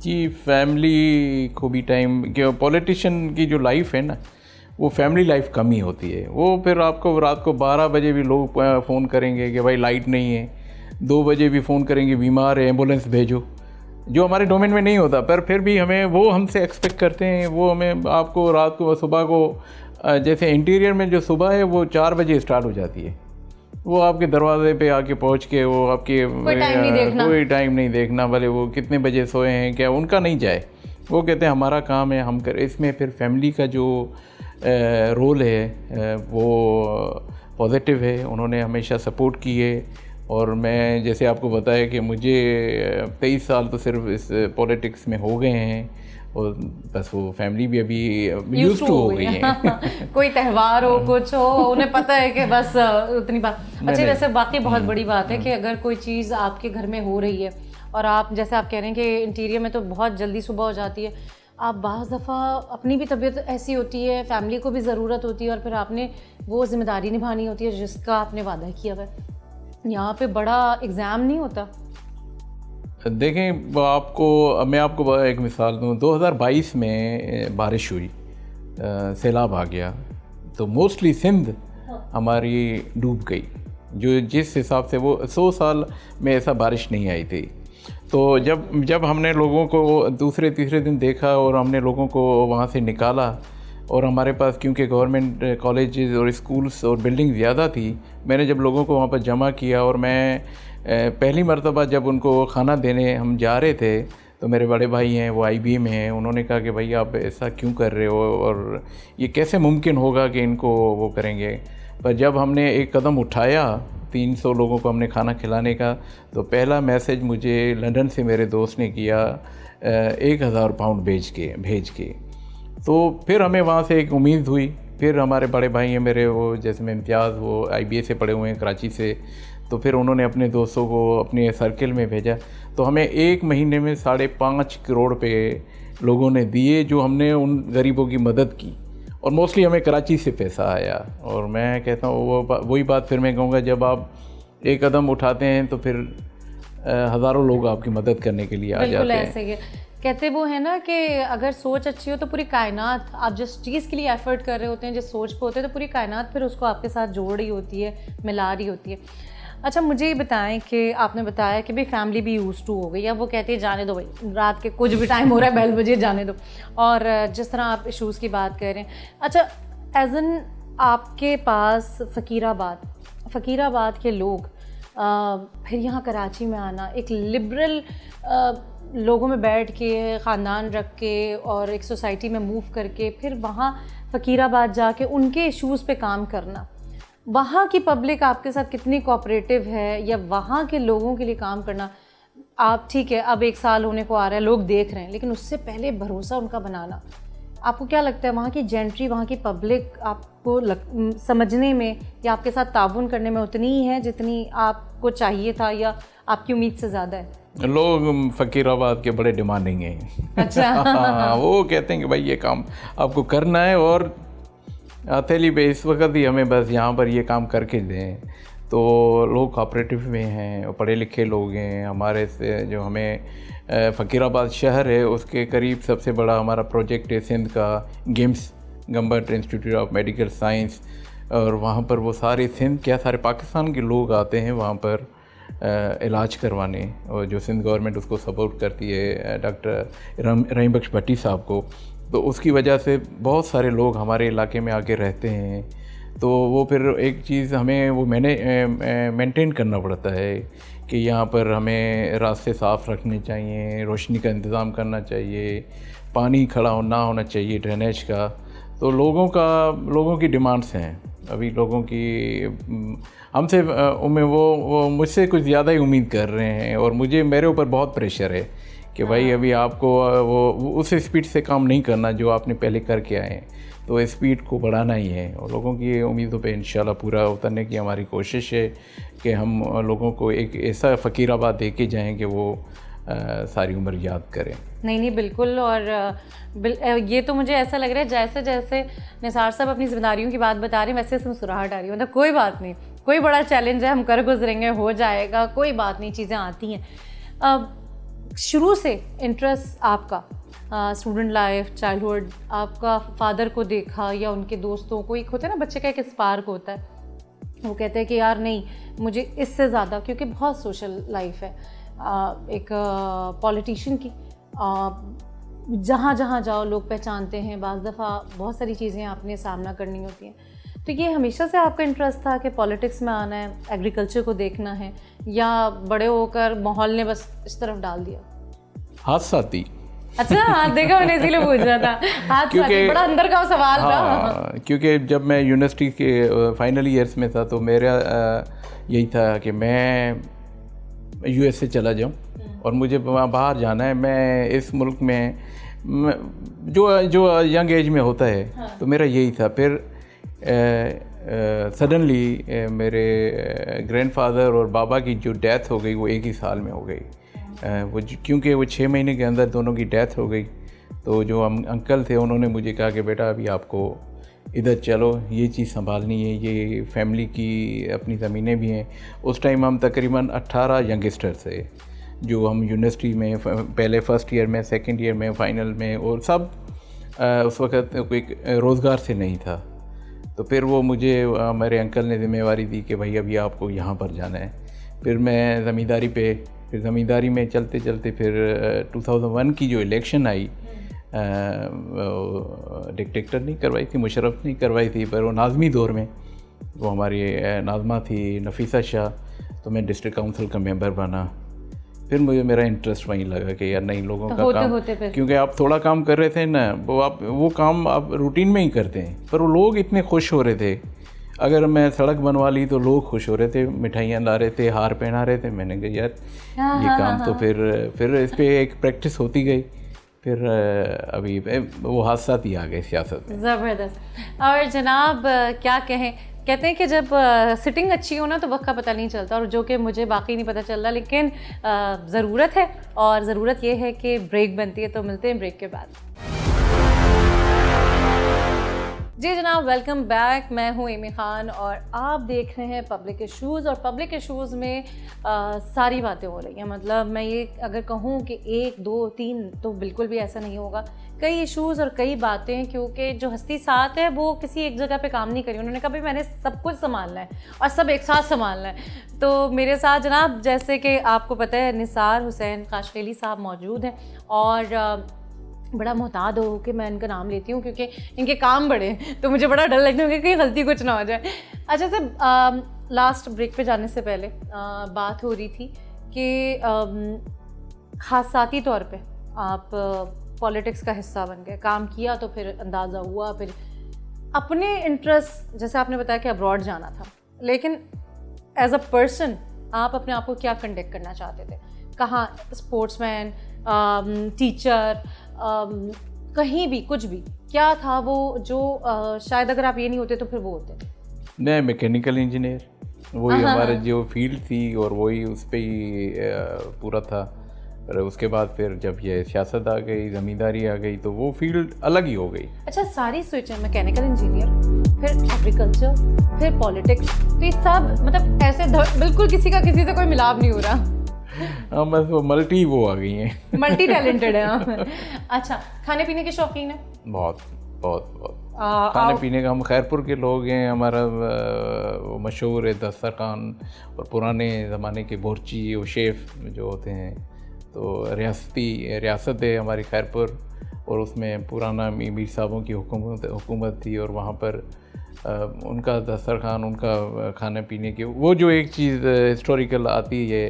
जी, फैमिली को भी टाइम, क्यों पॉलिटिशियन की जो लाइफ है ना, वो फैमिली लाइफ कम ही होती है। वो फिर आपको रात को 12 बजे भी लोग फ़ोन करेंगे कि भाई लाइट नहीं है, 2 बजे भी फ़ोन करेंगे बीमार है एम्बुलेंस भेजो, जो हमारे डोमेन में नहीं होता, पर फिर भी हमें वो हमसे एक्सपेक्ट करते हैं। वो हमें आपको रात को सुबह को जैसे इंटीरियर में जो सुबह है वो 4 बजे स्टार्ट हो जाती है, वो आपके दरवाजे पे आके पहुंच के वो आपके कोई टाइम नहीं देखना भले वो कितने बजे सोए हैं, क्या उनका नहीं जाए। वो कहते हैं हमारा काम है हम कर। इसमें फिर फैमिली का जो रोल है वो पॉजिटिव है, उन्होंने हमेशा सपोर्ट की है। और मैं जैसे आपको बताया कि मुझे 23 साल तो सिर्फ इस पॉलिटिक्स में हो गए हैं, और बस वो फैमिली भी अभी यूज्ड टू हो गई है। कोई त्यौहार हो कुछ हो, उन्हें पता है कि बस उतनी बात। अच्छा, वैसे बाकी बहुत बड़ी बात है कि अगर कोई चीज़ आपके घर में हो रही है और आप जैसे आप कह रहे हैं कि इंटीरियर में तो बहुत जल्दी सुबह हो जाती है, आप बाज़ दफ़ा अपनी भी तबीयत ऐसी होती है, फैमिली को भी ज़रूरत होती है, और फिर आपने वो जिम्मेदारी निभानी होती है जिसका आपने वादा किया हुआ है। यहाँ पे बड़ा एग्ज़ाम नहीं होता? देखें, मैं आपको एक मिसाल दूँ। 2022 में बारिश हुई, सैलाब आ गया, तो मोस्टली सिंध हमारी डूब गई, जो जिस हिसाब से वो 100 साल में ऐसा बारिश नहीं आई थी। तो जब हमने लोगों को दूसरे तीसरे दिन देखा और हमने लोगों को वहाँ से निकाला, और हमारे पास क्योंकि गवर्नमेंट कॉलेजेस और स्कूल्स और बिल्डिंग ज़्यादा थी, मैंने जब लोगों को वहाँ पर जमा किया, और मैं पहली मर्तबा जब उनको खाना देने हम जा रहे थे, तो मेरे बड़े भाई हैं वो IBA में हैं, उन्होंने कहा कि भाई आप ऐसा क्यों कर रहे हो और ये कैसे मुमकिन होगा कि इनको वो करेंगे। पर जब हमने एक कदम उठाया, 300 लोगों को हमने खाना खिलाने का, तो पहला मैसेज मुझे लंदन से मेरे दोस्त ने किया 1000 पाउंड भेज के। तो फिर हमें वहाँ से एक उम्मीद हुई। फिर हमारे बड़े भाई हैं मेरे, वो जैसे में इम्तियाज़, वो IBA से पढ़े हुए हैं कराची से, तो फिर उन्होंने अपने दोस्तों को अपने सर्किल में भेजा। तो हमें 1 महीने में 5.5 करोड़ पे लोगों ने दिए, जो हमने उन गरीबों की मदद की, और मोस्टली हमें कराची से पैसा आया। और मैं कहता हूँ वही बात फिर मैं कहूँगा, जब आप एक कदम उठाते हैं तो फिर हज़ारों लोग आपकी मदद करने के लिए आ जाते हैं। ऐसे कहते वो है ना कि अगर सोच अच्छी हो तो पूरी कायनात, आप जिस चीज़ के लिए एफर्ट कर रहे होते हैं, जिस सोच पे होते हैं, तो पूरी कायनात फिर उसको आपके साथ जोड़ रही होती है, मिला रही होती है। अच्छा, मुझे ये बताएं कि आपने बताया कि भाई फैमिली भी यूज़ टू हो गई, या वो कहती है जाने दो भाई, रात के कुछ भी टाइम हो रहा है, 12 बजे जाने दो, और जिस तरह आप इशूज़ की बात कर रहे हैं। अच्छा, एज एन आपके पास फ़कीराबाद के लोग फिर यहाँ कराची में आना, एक लिबरल लोगों में बैठ के, ख़ानदान रख के और एक सोसाइटी में मूव करके फिर वहाँ फ़कीराबाद जाके उनके इश्यूज़ पे काम करना, वहाँ की पब्लिक आपके साथ कितनी कोऑपरेटिव है, या वहाँ के लोगों के लिए काम करना? आप ठीक है, अब 1 साल होने को आ रहा है, लोग देख रहे हैं, लेकिन उससे पहले भरोसा उनका बनाना, आपको क्या लगता है वहाँ की जेंट्री, वहाँ की पब्लिक आपको समझने में या आपके साथ ताउन करने में उतनी ही है जितनी आपको चाहिए था, या आपकी उम्मीद से ज़्यादा है? लोग फ़कीराबाद के बड़े डिमांडिंग हैं। अच्छा। वो कहते हैं कि भाई ये काम आपको करना है, और हथेली पे इस वक्त ही हमें बस यहाँ पर ये काम करके दें। तो लोग कोऑपरेटिव में हैं, पढ़े लिखे लोग हैं। हमारे से जो हमें फ़कीराबाद शहर है उसके करीब सबसे बड़ा हमारा प्रोजेक्ट है सिंध का GIMS, Gambat institute of medical science, और वहाँ पर वो सारे सिंध क्या सारे पाकिस्तान के लोग आते हैं वहाँ पर इलाज करवाने, और जो सिंध गवर्नमेंट उसको सपोर्ट करती है डॉक्टर रहीम बख्श भट्टी साहब को, तो उसकी वजह से बहुत सारे लोग हमारे इलाके में आके रहते हैं। तो वो फिर एक चीज़ हमें वो मेंटेन करना पड़ता है कि यहाँ पर हमें रास्ते साफ़ रखने चाहिए, रोशनी का इंतज़ाम करना चाहिए, पानी खड़ा ना होना चाहिए ड्रेनेज का। तो लोगों की डिमांड्स हैं अभी, लोगों की हमसे वो मुझसे कुछ ज़्यादा ही उम्मीद कर रहे हैं, और मेरे ऊपर बहुत प्रेशर है कि भाई अभी आपको वो उस स्पीड से काम नहीं करना जो आपने पहले करके आए हैं। तो स्पीड को बढ़ाना ही है और लोगों की उम्मीदों पे इंशाल्लाह पूरा उतरने की हमारी कोशिश है कि हम लोगों को एक ऐसा फ़कीराबाद दे के जाएँ कि वो सारी उम्र याद करें। नहीं बिल्कुल। और ये तो मुझे ऐसा लग रहा है जैसे जैसे निसार साहब अपनी जिम्मेदारियों की बात बता रहे हैं वैसे वैसे मुस्कुराहट आ रही है। मतलब कोई बात नहीं, कोई बड़ा चैलेंज है, हम कर गुजरेंगे, हो जाएगा, कोई बात नहीं, चीज़ें आती हैं। शुरू से इंटरेस्ट आपका स्टूडेंट लाइफ, चाइल्डहुड, आपका फादर को देखा या उनके दोस्तों को, एक होता है ना बच्चे का एक स्पार्क होता है, वो कहते हैं कि यार नहीं मुझे इससे ज़्यादा, क्योंकि बहुत सोशल लाइफ है एक पॉलिटिशियन की, जहाँ जहाँ जाओ लोग पहचानते हैं, बाज़ दफ़ा बहुत सारी चीज़ें आपने सामना करनी होती हैं। तो ये हमेशा से आपका इंटरेस्ट था कि पॉलिटिक्स में आना है, एग्रीकल्चर को देखना है, या बड़े होकर माहौल ने बस इस तरफ डाल दिया? हाथ साथी। अच्छा, हाँ देखा, मैंने इसीलिए पूछ रहा था, हाथ साथी बड़ा अंदर का सवाल था। क्योंकि जब मैं यूनिवर्सिटी के फाइनल ईयर्स में था तो मेरा यही था कि मैं यूएस से चला जाऊं और मुझे वहाँ बाहर जाना है। मैं इस मुल्क में जो यंग एज में होता है, हाँ। तो मेरा यही था। फिर सडनली मेरे ग्रैंडफादर और बाबा की जो डेथ हो गई वो एक ही साल में हो गई। वो क्योंकि वो 6 महीने के अंदर दोनों की डेथ हो गई, तो जो अंकल थे उन्होंने मुझे कहा कि बेटा अभी आपको इधर चलो, ये चीज़ संभालनी है, ये फैमिली की अपनी ज़मीनें भी हैं। उस टाइम हम तकरीबन 18 यंगस्टर थे जो हम यूनिवर्सिटी में पहले फर्स्ट ईयर में, सेकंड ईयर में, फाइनल में, और सब उस वक़्त कोई रोज़गार से नहीं था। तो फिर वो मुझे मेरे अंकल ने ज़िम्मेवारी दी कि भाई अभी आपको यहाँ पर जाना है। फिर मैं ज़मींदारी में चलते चलते फिर 2001 की जो इलेक्शन आई, डिक्टेटर नहीं करवाई थी, मुशर्रफ नहीं करवाई थी, पर वो नाज़मी दौर में वो हमारी नाज़मा थी नफीसा शाह, तो मैं डिस्ट्रिक्ट काउंसिल का मेंबर बना। फिर मुझे मेरा इंटरेस्ट वहीं लगा कि यार नहीं, लोगों का काम, क्योंकि आप थोड़ा काम कर रहे थे ना, वो काम आप रूटीन में ही करते हैं, पर वो लोग इतने खुश हो रहे थे। अगर मैं सड़क बनवा ली तो लोग खुश हो रहे थे, मिठाइयाँ ला रहे थे, हार पहना रहे थे। मैंने कहा यार ये काम तो फिर इस पर एक प्रैक्टिस होती गई। फिर अभी वो हादसा ही आ गए सियासत में। ज़बरदस्त। और जनाब क्या कहें, कहते हैं कि जब सिटिंग अच्छी हो ना तो वक्त का पता नहीं चलता, और जो कि मुझे बाकी नहीं पता चल रहा, लेकिन ज़रूरत है, और ज़रूरत ये है कि ब्रेक बनती है। तो मिलते हैं ब्रेक के बाद। जी जनाब, वेलकम बैक। मैं हूँ एमी ख़ान और आप देख रहे हैं पब्लिक इशूज़। और पब्लिक इशूज़ में सारी बातें हो रही हैं। मतलब मैं ये अगर कहूँ कि 1, 2, 3 तो बिल्कुल भी ऐसा नहीं होगा। कई इशूज़ और कई बातें, क्योंकि जो हस्ती साथ है वो किसी एक जगह पे काम नहीं करी। उन्होंने कहा भाई मैंने सब कुछ संभालना है और सब एक साथ संभालना है। तो मेरे साथ जनाब, जैसे कि आपको पता है, निसार हुसैन काशखेली साहब मौजूद हैं, और बड़ा मोहताद हो कि मैं इनका नाम लेती हूँ क्योंकि इनके काम बड़े हैं, तो मुझे बड़ा डर लगता है कि कहीं गलती कुछ ना हो जाए। अच्छा सर, लास्ट ब्रेक पे जाने से पहले बात हो रही थी कि हादसाती तौर पे आप पॉलिटिक्स का हिस्सा बन गए, काम किया, तो फिर अंदाज़ा हुआ, फिर अपने इंटरेस्ट, जैसे आपने बताया कि अब्रॉड जाना था, लेकिन एज अ पर्सन आप अपने आप को क्या कंडक्ट करना चाहते थे? कहाँ, स्पोर्ट्समैन, टीचर, कहीं भी, कुछ भी, क्या था वो जो शायद अगर आप ये नहीं होते तो फिर वो होते? मैं मैकेनिकल इंजीनियर, वही हमारे जो फील्ड थी और वही उस पर ही पूरा था। और उसके बाद फिर जब ये सियासत आ गई, ज़मींदारी आ गई, तो वो फील्ड अलग ही हो गई। अच्छा, सारी स्विच है, मैकेनिकल इंजीनियर, फिर एग्रीकल्चर, फिर पॉलिटिक्स, तो ये सब मतलब ऐसे बिल्कुल किसी का किसी से कोई मिलाप नहीं हो रहा। हाँ, बस वो मल्टी वो आ गई हैं, मल्टी टैलेंटेड है आप। अच्छा, खाने पीने के शौकीन है? बहुत बहुत बहुत। खाने पीने का हम खैरपुर के लोग हैं। हमारा वो मशहूर है दस्तरखान, और पुराने ज़माने के बोरची और शेफ़ जो होते हैं, तो रियासत है हमारी खैरपुर, और उसमें पुराना मीर साहबों की हुकूमत थी, और वहाँ पर उनका दस्तरखान, उनका खाने पीने की वो जो एक चीज़ हिस्टोरिकल आती है,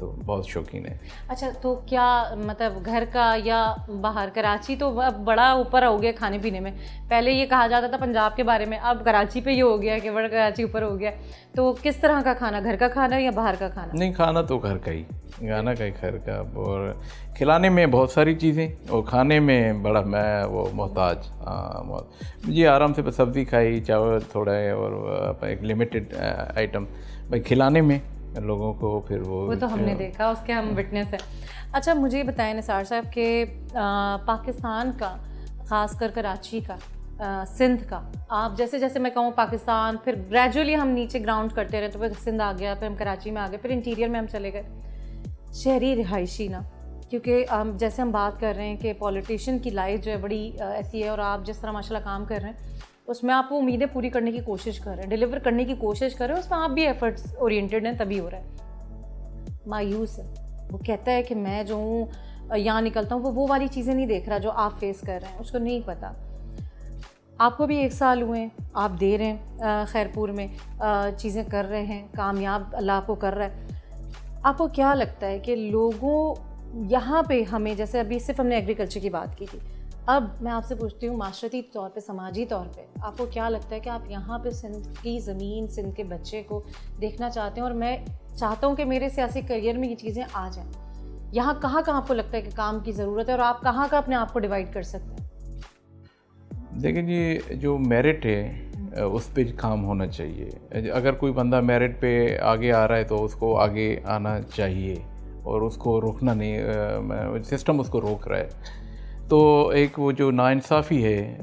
तो बहुत शौकीन है। अच्छा, तो क्या मतलब घर का या बाहर? कराची तो अब बड़ा ऊपर हो गया खाने पीने में। पहले ये कहा जाता था पंजाब के बारे में, अब कराची पे ये हो गया कि बड़ा कराची ऊपर हो गया। तो किस तरह का खाना, घर का खाना या बाहर का खाना? नहीं, खाना तो घर का ही, गाना का ही घर का। और खिलाने में बहुत सारी चीज़ें और खाने में बड़ा मैं वो मोहताज। मुझे आराम से बस सब्ज़ी खाई, चावल थोड़ा है और एक लिमिटेड आइटम। भाई खिलाने में लोगों को फिर वो तो हमने देखा, उसके हम विटनेस हैं। अच्छा, मुझे ये बताएं निसार साहब कि पाकिस्तान का, ख़ासकर कराची का, सिंध का, आप जैसे जैसे मैं कहूँ पाकिस्तान, फिर ग्रेजुअली हम नीचे ग्राउंड करते रहे, तो फिर सिंध आ गया, फिर हम कराची में आ गए, फिर इंटीरियर में हम चले गए। शहरी रिहायशी ना, क्योंकि जैसे हम बात कर रहे हैं कि पॉलिटिशियन की लाइफ जो है बड़ी ऐसी है, और आप जिस तरह माशाल्लाह काम कर रहे हैं उसमें आप वो उम्मीदें पूरी करने की कोशिश कर रहे हैं, डिलीवर करने की कोशिश कर रहे हैं, उसमें आप भी एफर्ट्स ओरिएंटेड हैं, तभी हो रहा है। मायूस है, वो कहता है कि मैं जो हूँ यहाँ निकलता हूँ, वो वाली चीज़ें नहीं देख रहा जो आप फेस कर रहे हैं, उसको नहीं पता। आपको भी 1 साल हुए हैं, आप दे रहे हैं खैरपुर में, चीज़ें कर रहे हैं, कामयाब अल्लाह आपको कर रहा है। आपको क्या लगता है कि लोगों यहाँ पे हमें, जैसे अभी सिर्फ हमने एग्रीकल्चर की बात की थी, अब मैं आपसे पूछती हूँ माशरती तौर पे, समाजी तौर पे, आपको क्या लगता है कि आप यहाँ पे सिंध की ज़मीन, सिंध के बच्चे को देखना चाहते हैं, और मैं चाहता हूँ कि मेरे सियासी करियर में ये चीज़ें आ जाएँ, यहाँ कहाँ कहाँ आपको लगता है कि काम की ज़रूरत है, और आप कहाँ का अपने आप को डिवाइड कर सकते हैं? देखिए जी, जो मेरिट है उस पर काम होना चाहिए। अगर कोई बंदा मेरिट पे आगे आ रहा है तो उसको आगे आना चाहिए, और उसको रोकना नहीं, सिस्टम उसको रोक रहा है। तो एक वो जो नाइंसाफ़ी है,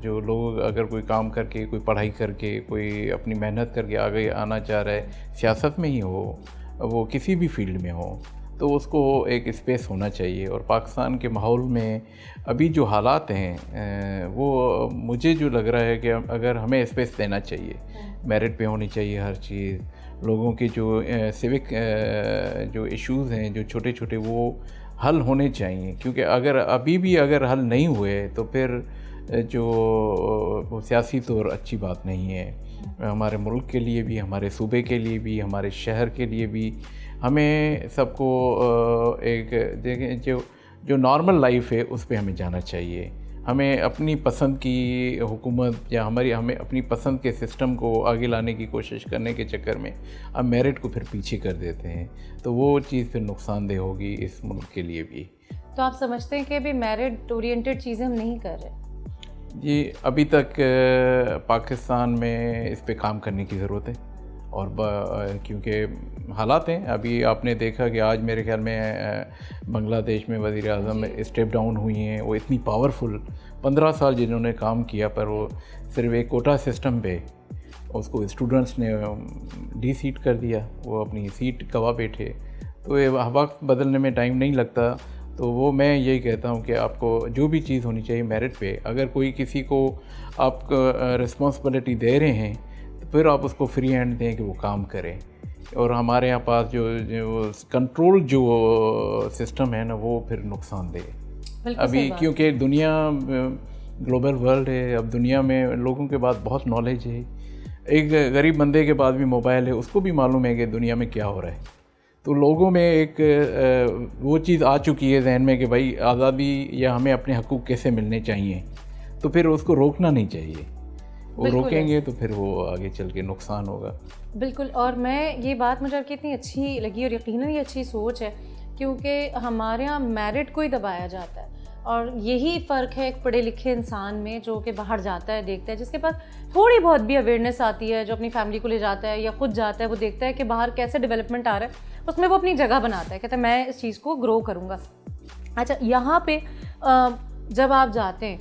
जो लोग अगर कोई काम करके, कोई पढ़ाई करके, कोई अपनी मेहनत करके आगे आना चाह रहा है, सियासत में ही हो, वो किसी भी फील्ड में हो, तो उसको एक स्पेस होना चाहिए। और पाकिस्तान के माहौल में अभी जो हालात हैं, वो मुझे जो लग रहा है कि अगर हमें स्पेस देना चाहिए, मेरिट पे होनी चाहिए हर चीज़। लोगों के जो सिविक जो इश्यूज़ हैं, जो छोटे छोटे, वो हल होने चाहिए, क्योंकि अगर अभी भी अगर हल नहीं हुए तो फिर जो वो सियासी तौर अच्छी बात नहीं है। हमारे मुल्क के लिए भी, हमारे सूबे के लिए भी, हमारे शहर के लिए भी, हमें सबको एक देखें, जो नॉर्मल लाइफ है उस पे हमें जाना चाहिए। हमें अपनी पसंद की हुकूमत या हमें अपनी पसंद के सिस्टम को आगे लाने की कोशिश करने के चक्कर में हम मेरिट को फिर पीछे कर देते हैं, तो वो चीज़ फिर नुकसानदेह होगी इस मुल्क के लिए भी। तो आप समझते हैं कि अभी मेरिट ओरिएंटेड चीज़ें हम नहीं कर रहे? जी, अभी तक पाकिस्तान में इस पे काम करने की ज़रूरत है, और क्योंकि हालात हैं, अभी आपने देखा कि आज मेरे ख्याल में बांग्लादेश में वज़ीर आज़म स्टेप डाउन हुई हैं। वो इतनी पावरफुल, 15 साल जिन्होंने काम किया, पर वो सिर्फ एक कोटा सिस्टम पे उसको स्टूडेंट्स ने डी-सीट कर दिया, वो अपनी सीट गवा बैठे। तो ये वक्त बदलने में टाइम नहीं लगता। तो वो मैं यही कहता हूँ कि आपको जो भी चीज़ होनी चाहिए मेरिट पे। अगर कोई किसी को आप रिस्पॉन्सिबिलिटी दे रहे हैं तो फिर आप उसको फ्री हैंड दें कि वो काम करें। और हमारे यहाँ पास जो कंट्रोल जो सिस्टम है ना, वो फिर नुकसानदेह अभी, क्योंकि दुनिया ग्लोबल वर्ल्ड है। अब दुनिया में लोगों के पास बहुत नॉलेज है। एक गरीब बंदे के पास भी मोबाइल है, उसको भी मालूम है कि दुनिया में क्या हो रहा है। तो लोगों में एक वो चीज़ आ चुकी है जहन में कि भाई आज़ादी या हमें अपने हकूक़ कैसे मिलने चाहिए, तो फिर उसको रोकना नहीं चाहिए। वो रोकेंगे तो फिर वो आगे चल के नुकसान होगा। बिल्कुल। और मैं ये बात मुझे आपकी इतनी अच्छी लगी, और यकीनन ये अच्छी सोच है, क्योंकि हमारे यहाँ मेरिट को ही दबाया जाता है। और यही फ़र्क है एक पढ़े लिखे इंसान में, जो कि बाहर जाता है, देखता है, जिसके पास थोड़ी बहुत भी अवेयरनेस आती है, जो अपनी फैमिली को ले जाता है या खुद जाता है, वो देखता है कि बाहर कैसे डेवलपमेंट आ रहा है, उसमें वो अपनी जगह बनाता है, कहता है मैं इस चीज़ को ग्रो करूँगा। अच्छा, यहाँ पे जब आप जाते हैं,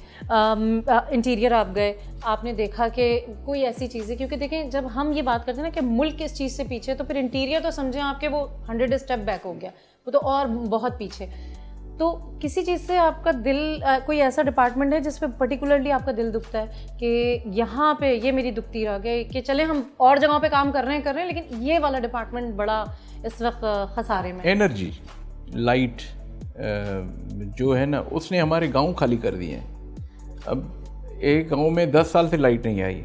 इंटीरियर आप गए, आपने देखा कि कोई ऐसी चीज़ें, क्योंकि देखें जब हम ये बात करते हैं ना कि मुल्क किस चीज़ से पीछे, तो फिर इंटीरियर तो समझें आपके वो 100 स्टेप बैक हो गया, वो तो और बहुत पीछे। तो किसी चीज़ से आपका दिल, कोई ऐसा डिपार्टमेंट है जिस पे पर्टिकुलरली आपका दिल दुखता है कि यहाँ पे ये मेरी दुखती रह गई, कि चले हम और जगहों पे काम कर रहे हैं, लेकिन ये वाला डिपार्टमेंट बड़ा इस वक्त खसारे में। एनर्जी, लाइट जो है ना, उसने हमारे गांव खाली कर दिए हैं। अब एक गांव में 10 साल से लाइट नहीं आई,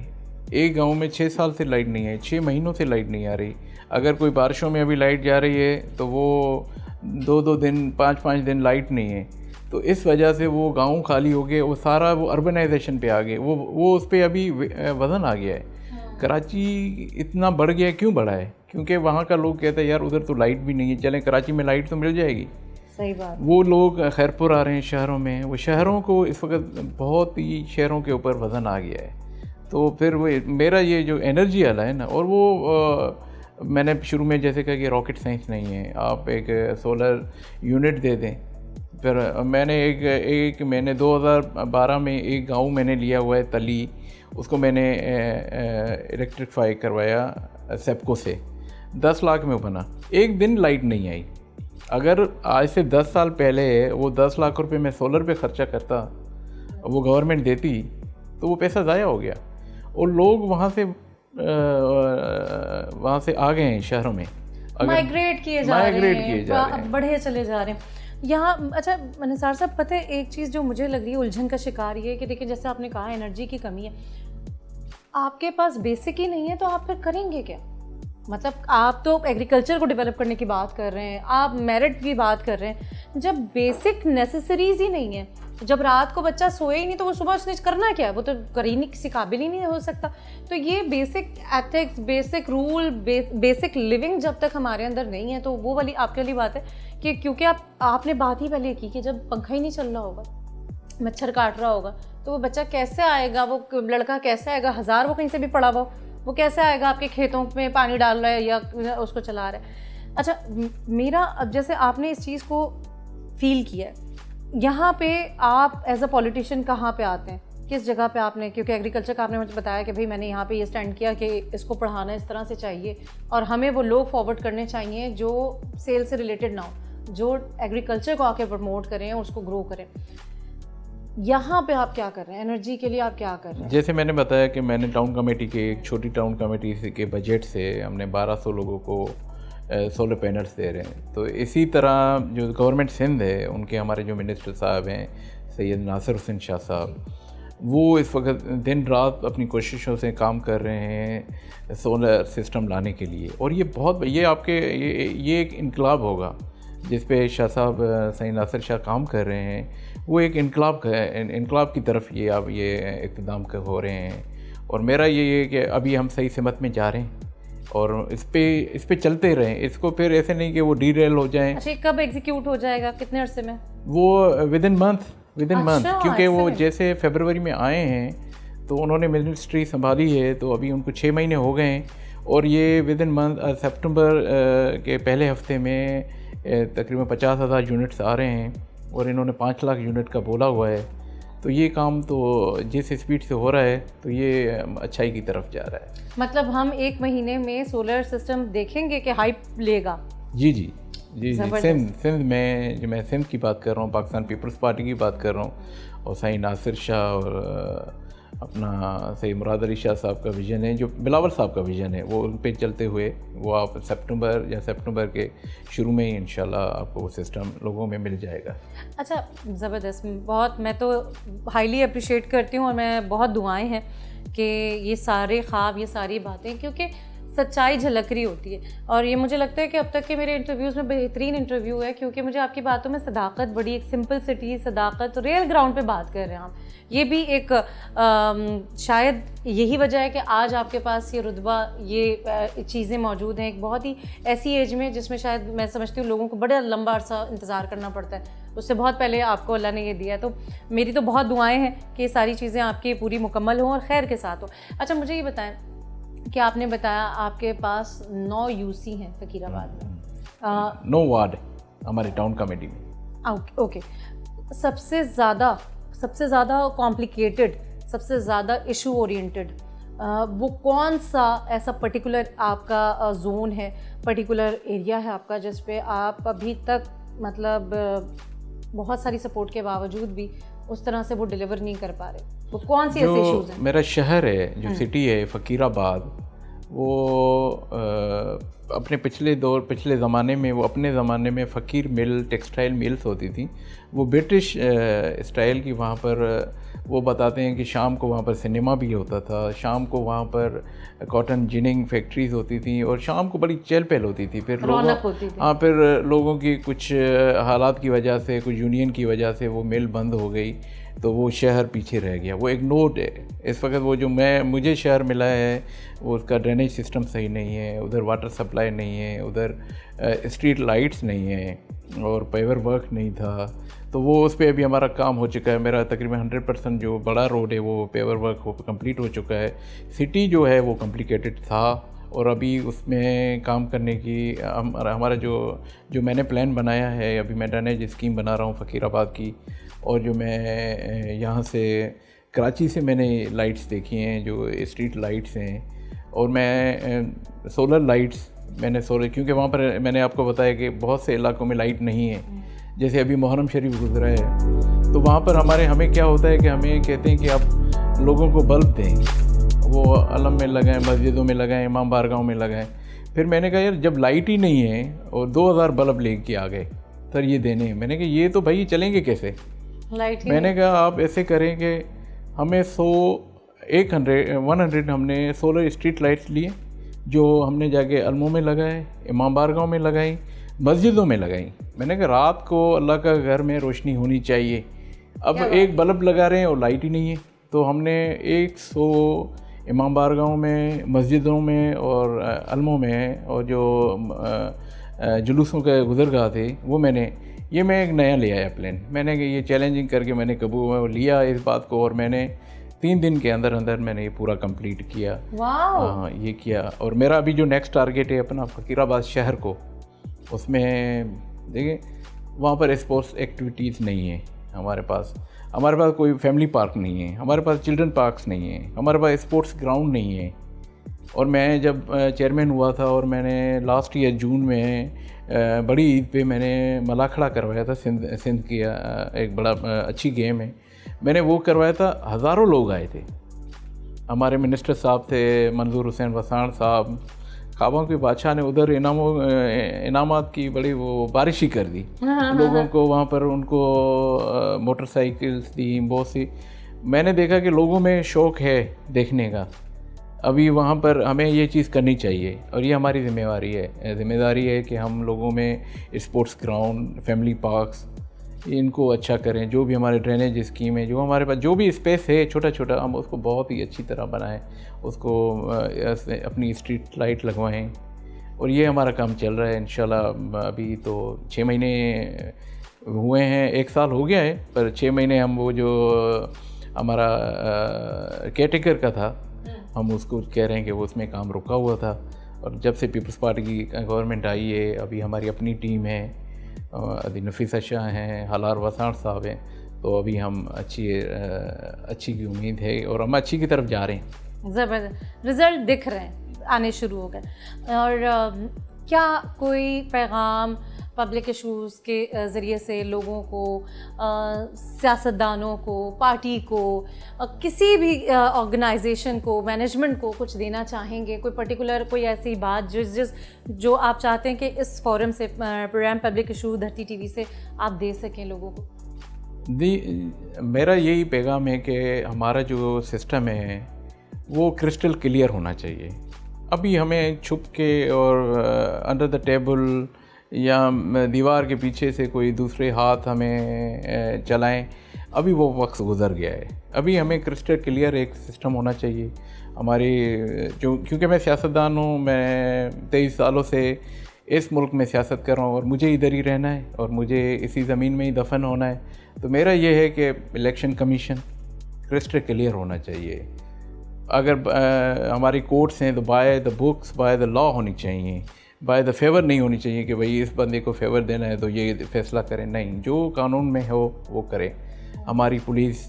एक गांव में 6 साल से लाइट नहीं है, 6 महीनों से लाइट नहीं आ रही। अगर कोई बारिशों में अभी लाइट जा रही है तो वो 2-2 दिन 5-5 दिन लाइट नहीं है। तो इस वजह से वो गांव खाली हो गए, वो सारा वो अर्बनाइजेशन पे आ गए, वो उस पर अभी वज़न आ गया है। कराची इतना बढ़ गया, क्यों बढ़ा है? क्योंकि वहाँ का लोग कहते हैं यार उधर तो लाइट भी नहीं है, चलें कराची में लाइट तो मिल जाएगी। सही बात। वो लोग खैरपुर आ रहे हैं शहरों में, वो शहरों को इस वक्त बहुत ही शहरों के ऊपर वज़न आ गया है। तो फिर वो मेरा ये जो एनर्जी वाला है ना, और वो मैंने शुरू में जैसे कहा कि रॉकेट साइंस नहीं है, आप एक सोलर यूनिट दे दें। फिर मैंने 2012 में एक गांव मैंने लिया हुआ है तली, उसको मैंने इलेक्ट्रीफाई करवाया सेप्को से, 10 लाख में बना। एक दिन लाइट नहीं आई। अगर आज से 10 साल पहले वो 10 लाख रुपए मैं सोलर पे ख़र्चा करता, वो गवर्नमेंट देती, तो वो पैसा ज़ाया हो गया। और लोग वहाँ से आ गए हैं शहरों में, माइग्रेट किए जा रहे हैं, बढ़े चले जा रहे हैं यहाँ। अच्छा निसार साहब, पता है एक चीज़ जो मुझे लग रही है उलझन का शिकार ये है कि देखिए जैसे आपने कहा एनर्जी की कमी है, आपके पास बेसिक ही नहीं है तो आप फिर करेंगे क्या? मतलब आप तो एग्रीकल्चर को डेवलप करने की बात कर रहे हैं, आप मेरिट की बात कर रहे हैं, जब बेसिक नेसेसरीज ही नहीं है, जब रात को बच्चा सोए ही नहीं तो वो सुबह उसने करना क्या? वो तो कर ही नहीं, किसी काबिल ही नहीं हो सकता। तो ये basic ethics, basic rule, basic living जब तक हमारे अंदर नहीं है, तो वो वाली आपके लिए बात है कि क्योंकि आपने बात ही पहले की कि जब पंखा ही नहीं चल रहा होगा, मच्छर काट रहा होगा, तो वो बच्चा कैसे आएगा, वो लड़का कैसे आएगा, हज़ार वो कहीं से भी पड़ा हुआ, वो कैसे आएगा आपके खेतों में पानी डाल रहा है या उसको चला रहा है। अच्छा मेरा, अब जैसे आपने इस चीज़ को फील किया है, यहाँ पे आप एज अ पॉलिटिशियन कहाँ पे आते हैं, किस जगह पे आपने, क्योंकि एग्रीकल्चर का आपने मुझे बताया कि भाई मैंने यहाँ पे ये स्टैंड किया कि इसको पढ़ाना इस तरह से चाहिए और हमें वो लोग फॉरवर्ड करने चाहिए जो सेल से रिलेटेड ना हो, जो एग्रीकल्चर को आके प्रमोट करें, उसको ग्रो करें। यहाँ पे आप क्या कर रहे हैं, एनर्जी के लिए आप क्या कर रहे हैं? जैसे मैंने बताया कि मैंने टाउन कमेटी के, एक छोटी टाउन कमेटी के बजट से हमने 1200 लोगों को सोलर पैनल्स दे रहे हैं। तो इसी तरह जो गवर्नमेंट सिंध है, उनके हमारे जो मिनिस्टर साहब हैं सैयद नासिर हुसैन शाह साहब, वो इस वक्त दिन रात अपनी कोशिशों से काम कर रहे हैं सोलर सिस्टम लाने के लिए। और ये एक इनकलाब होगा जिस पे शाह साहब सैयद नासिर शाह काम कर रहे हैं। वो एक इनकलाब की तरफ ये इक़्तिदाम हो रहे हैं। और मेरा ये कि अभी हम सही सिमत में जा रहे हैं और इस पे चलते रहें, इसको फिर ऐसे नहीं कि वो डीरेल हो जाएं। अच्छा कब एग्जीक्यूट हो जाएगा, कितने अरसे में? वो विद इन मंथ, अच्छा, क्योंकि वो जैसे फरवरी में आए हैं तो उन्होंने मिनिस्ट्री संभाली है, तो अभी उनको 6 महीने हो गए हैं। और ये विद इन मंथ सितंबर के पहले हफ्ते में तकरीबन 50,000 यूनिट्स आ रहे हैं और इन्होंने 5 लाख यूनिट का बोला हुआ है। तो ये काम तो जिस स्पीड से हो रहा है तो ये अच्छाई की तरफ जा रहा है। मतलब हम 1 महीने में सोलर सिस्टम देखेंगे कि हाइप लेगा? जी जी जी जी। सिंध में, जो मैं सिंध की बात कर रहा हूँ, पाकिस्तान पीपल्स पार्टी की बात कर रहा हूँ, और सैयद नासिर शाह और अपना सैयद मुराद अली शाह साहब का विज़न है, जो बिलावल साहब का विज़न है, वो उन पे चलते हुए वो आप सितंबर के शुरू में ही इंशाल्लाह आपको वो सिस्टम लोगों में मिल जाएगा। अच्छा ज़बरदस्त, बहुत, मैं तो हाईली अप्रिशिएट करती हूँ और मैं बहुत दुआएं हैं कि ये सारे ख्वाब, ये सारी बातें, क्योंकि सच्चाई झलक रही होती है। और ये मुझे लगता है कि अब तक के मेरे इंटरव्यूज़ में बेहतरीन इंटरव्यू है, क्योंकि मुझे आपकी बातों में सदाकत, बड़ी एक सिंपलिसिटी, सदाकत, रियल ग्राउंड पे बात कर रहे हैं आप। ये भी एक शायद यही वजह है कि आज आपके पास ये रुतबा, ये चीज़ें मौजूद हैं एक बहुत ही ऐसी एज में जिसमें शायद मैं समझती हूँ लोगों को बड़ा लंबा अरसा इंतज़ार करना पड़ता है, उससे बहुत पहले आपको अल्लाह ने ये दिया है। तो मेरी तो बहुत दुआएँ हैं कि ये सारी चीज़ें आपकी पूरी मुकम्मल हों और खैर के साथ हो। अच्छा मुझे ये बताएं कि आपने बताया आपके पास 9 यूसी हैं फकीराबाद में, 9 वार्ड हमारे टाउन कमेटी में। ओके। सबसे ज़्यादा कॉम्प्लिकेटेड, सबसे ज़्यादा इशू ओरिएंटेड वो कौन सा ऐसा पर्टिकुलर आपका जोन है, पर्टिकुलर एरिया है आपका, जिस पे आप अभी तक मतलब बहुत सारी सपोर्ट के बावजूद भी उस तरह से वो डिलीवर नहीं कर पा रहे? वो कौन सी ऐसे इश्यूज हैं? मेरा शहर है, जो सिटी है फ़कीराबाद, वो अपने पिछले ज़माने में, वो अपने ज़माने में फ़कीर मिल, टेक्सटाइल मिल्स होती थी, वो ब्रिटिश स्टाइल की। वहाँ पर वो बताते हैं कि शाम को वहाँ पर सिनेमा भी होता था, शाम को वहाँ पर कॉटन जिनिंग फैक्ट्रीज़ होती थी और शाम को बड़ी चहल पहल होती थी। फिर फिर लोगों की कुछ हालात की वजह से, कुछ यूनियन की वजह से वो मिल बंद हो गई, तो वो शहर पीछे रह गया। वो एक नोट है इस वक्त। वो जो मुझे शहर मिला है वो उसका ड्रेनेज सिस्टम सही नहीं है, उधर वाटर सप्लाई नहीं है, उधर स्ट्रीट लाइट्स नहीं है और पेवर वर्क नहीं था। तो वो उस पर अभी हमारा काम हो चुका है। मेरा तकरीबन 100% जो बड़ा रोड है वो पेवर वर्क हो कंप्लीट हो चुका है। सिटी जो है वो कॉम्प्लिकेटेड था और अभी उसमें काम करने की हमारा जो मैंने प्लान बनाया है, अभी मैं ड्रेनेज स्कीम बना रहा हूँ फ़कीराबाद की। और जो मैं यहाँ से कराची से मैंने लाइट्स देखी हैं, जो स्ट्रीट लाइट्स हैं, और मैं सोलर लाइट्स मैंने क्योंकि वहाँ पर मैंने आपको बताया कि बहुत से इलाकों में लाइट नहीं है। जैसे अभी मुहर्रम शरीफ गुजरा है तो वहाँ पर हमें क्या होता है कि हमें कहते हैं कि आप लोगों को बल्ब दें, वो अलम में लगाएं, मस्जिदों में लगाएं, इमाम बारगाहों में लगाएं। फिर मैंने कहा यार जब लाइट ही नहीं है और 2000 बल्ब लेके आ गए सर ये देने हैं, मैंने कहा ये तो भाई चलेंगे कैसे। मैंने कहा आप ऐसे करें कि हमें 100 हमने सोलर स्ट्रीट लाइट्स लिए, जो हमने जाके अलमों में लगाए, इमाम बारगाहों में लगाई, मस्जिदों में लगाई। मैंने कहा रात को अल्लाह का घर में रोशनी होनी चाहिए। अब एक बल्ब लगा रहे हैं और लाइट ही नहीं है। तो हमने 100 इमाम बारगाहों में, मस्जिदों में और अलमों में, और जो जुलूसों के गुज़रगाह थे वो मैं एक नया ले आया प्लान। मैंने ये चैलेंजिंग करके मैंने कबूल लिया इस बात को, और मैंने 3 दिन के अंदर मैंने ये पूरा कंप्लीट किया। हाँ, ये किया। और मेरा अभी जो नेक्स्ट टारगेट है अपना फ़कीराबाद शहर को, उसमें देखिए वहाँ पर स्पोर्ट्स एक्टिविटीज़ नहीं है हमारे पास कोई फैमिली पार्क नहीं है, हमारे पास चिल्ड्रन पार्क्स नहीं है, हमारे पास स्पोर्ट्स ग्राउंड नहीं है। और मैं जब चेयरमैन हुआ था और मैंने लास्ट ईयर जून में बड़ी ईद पे मैंने मलाखड़ा करवाया था, सिंध की एक बड़ा अच्छी गेम है, मैंने वो करवाया था। हज़ारों लोग आए थे। हमारे मिनिस्टर साहब थे, मंजूर हुसैन वसाण साहब, ख्वाबों के बादशाह ने उधर इनामात की बड़ी वो बारिश ही कर दी लोगों को। वहाँ पर उनको मोटरसाइकिल्स दी बहुत सी। मैंने देखा कि लोगों में शौक़ है देखने का। अभी वहाँ पर हमें ये चीज़ करनी चाहिए और ये हमारी जिम्मेदारी है कि हम लोगों में स्पोर्ट्स ग्राउंड, फैमिली पार्क्स, इनको अच्छा करें। जो भी हमारे ड्रेनेज स्कीम है, जो हमारे पास जो भी स्पेस है छोटा छोटा, हम उसको बहुत ही अच्छी तरह बनाएं, उसको अपनी स्ट्रीट लाइट लगवाएं। और ये हमारा काम चल रहा है इंशाल्लाह। अभी तो 6 महीने हुए हैं, 1 साल हो गया है, पर 6 महीने हम वो जो हमारा केयरटेकर का था, हम उसको कह रहे हैं कि वो उसमें काम रुका हुआ था। और जब से पीपल्स पार्टी की गवर्नमेंट आई है, अभी हमारी अपनी टीम है, अभी नफीसा शाह हैं, हलार वसाण साहब हैं, तो अभी हम अच्छी की उम्मीद है और हम अच्छी की तरफ जा रहे हैं। ज़बरदस्त रिज़ल्ट दिख रहे हैं, आने शुरू हो गए। और क्या कोई पैगाम पब्लिक इशूज़ के ज़रिए से लोगों को, सियासतदानों को, पार्टी को, किसी भी ऑर्गेनाइजेशन को, मैनेजमेंट को कुछ देना चाहेंगे? कोई पर्टिकुलर कोई ऐसी बात जो आप चाहते हैं कि इस फोरम से, प्रोग्राम पब्लिक इशू धरती टीवी से आप दे सकें लोगों को? मेरा यही पैगाम है कि हमारा जो सिस्टम है वो क्रिस्टल क्लियर होना चाहिए। अभी हमें छुप के और अंडर द टेबल या दीवार के पीछे से कोई दूसरे हाथ हमें चलाएं, अभी वो वक्त गुज़र गया है। अभी हमें क्रिस्टल क्लियर एक सिस्टम होना चाहिए हमारी। क्योंकि मैं सियासतदान हूँ, मैं 23 सालों से इस मुल्क में सियासत कर रहा हूँ और मुझे इधर ही रहना है और मुझे इसी ज़मीन में ही दफन होना है। तो मेरा ये है कि इलेक्शन कमीशन क्रिस्टल क्लियर होना चाहिए। अगर हमारी कोर्ट्स हैं तो by the books, by the law होनी चाहिए, बाय द फेवर नहीं होनी चाहिए कि भाई इस बंदे को फेवर देना है तो ये फैसला करें। नहीं, जो कानून में हो वो करें। हमारी police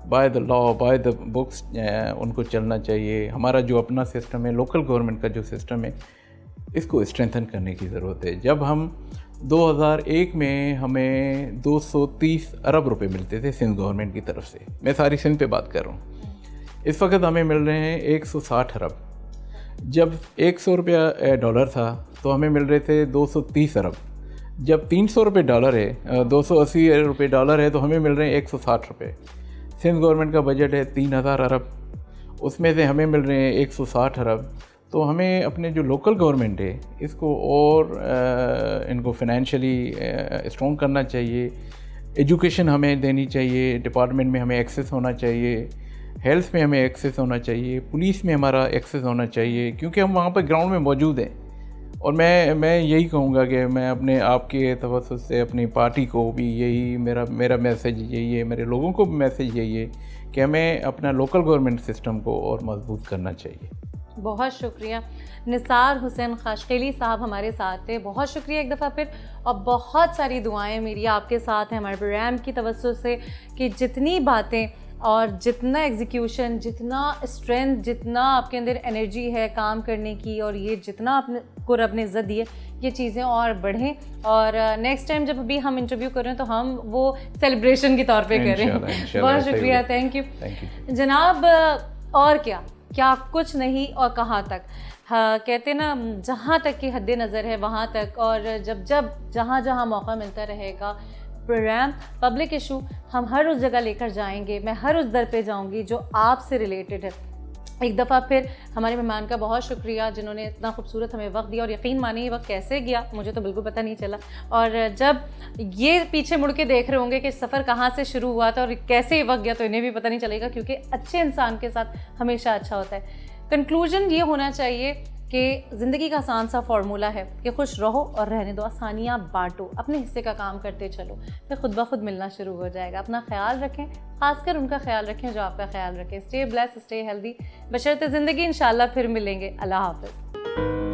by the law, by the books उनको चलना चाहिए। हमारा जो अपना सिस्टम है, लोकल गवर्नमेंट का जो सिस्टम है, इसको स्ट्रेंथन करने की ज़रूरत है। जब हम 2001 में हमें 230 अरब रुपए मिलते थे सिंध गवर्नमेंट की तरफ से, मैं सारी सिंध पे बात कर रहा हूँ, इस वक्त हमें मिल रहे हैं 160 अरब। जब 100 रुपया डॉलर था तो हमें मिल रहे थे 230 अरब। जब 300 रुपये डॉलर है, 280 रुपये डॉलर है, तो हमें मिल रहे हैं 160 रुपये। सिंध गवर्नमेंट का बजट है 3000 अरब, उसमें से हमें मिल रहे हैं 160 अरब। तो हमें अपने जो लोकल गवर्नमेंट है इसको और इनको फाइनेंशियली स्ट्रॉन्ग करना चाहिए। एजुकेशन हमें देनी चाहिए, डिपार्टमेंट में हमें एक्सेस होना चाहिए, हेल्थ में हमें एक्सेस होना चाहिए, पुलिस में हमारा एक्सेस होना चाहिए, क्योंकि हम वहाँ पर ग्राउंड में मौजूद हैं। और मैं यही कहूँगा कि मैं अपने आपके तवज्जुह से अपनी पार्टी को भी यही मेरा मैसेज यही है, मेरे लोगों को भी मैसेज यही है कि हमें अपना लोकल गवर्नमेंट सिस्टम को और मजबूत करना चाहिए। बहुत शुक्रिया निसार हुसैन खाशकेली साहब हमारे साथ थे, बहुत शुक्रिया एक दफ़ा फिर। और बहुत सारी दुआएं मेरी आपके साथ हैं हमारे प्रोग्राम की तवज्जुह से कि जितनी बातें और जितना एग्जीक्यूशन, जितना स्ट्रेंथ, जितना आपके अंदर एनर्जी है काम करने की, और ये जितना आपने को रब ने इज़्ज़त दी है, ये चीज़ें और बढ़ें। और नेक्स्ट टाइम जब भी हम इंटरव्यू करें तो हम वो सेलिब्रेशन के तौर पे करें। बहुत शुक्रिया, थैंक यू जनाब। और क्या कुछ नहीं और कहाँ तक, हाँ कहते ना जहाँ तक की हद नज़र है वहाँ तक, और जब जहाँ मौका मिलता रहेगा प्रोग्राम पब्लिक इशू हम हर उस जगह लेकर जाएंगे। मैं हर उस दर पे जाऊंगी जो आपसे रिलेटेड है। एक दफ़ा फिर हमारे मेहमान का बहुत शुक्रिया जिन्होंने इतना खूबसूरत हमें वक्त दिया, और यकीन मानिए ये वक्त कैसे गया मुझे तो बिल्कुल पता नहीं चला। और जब ये पीछे मुड़ के देख रहे होंगे कि सफ़र कहाँ से शुरू हुआ था और कैसे ये वक्त गया, तो इन्हें भी पता नहीं चलेगा, क्योंकि अच्छे इंसान के साथ हमेशा अच्छा होता है। कंक्लूजन ये होना चाहिए कि ज़िंदगी का आसान सा फार्मूला है कि खुश रहो और रहने दो, आसानियाँ बांटो, अपने हिस्से का काम करते चलो, फिर खुद ब खुद मिलना शुरू हो जाएगा। अपना ख्याल रखें, खासकर उनका ख्याल रखें जो आपका ख्याल रखें। स्टे ब्लेस्ड, स्टे हेल्दी, बशर्ते ज़िंदगी इंशाल्लाह फिर मिलेंगे। अल्लाह हाफ़िज़।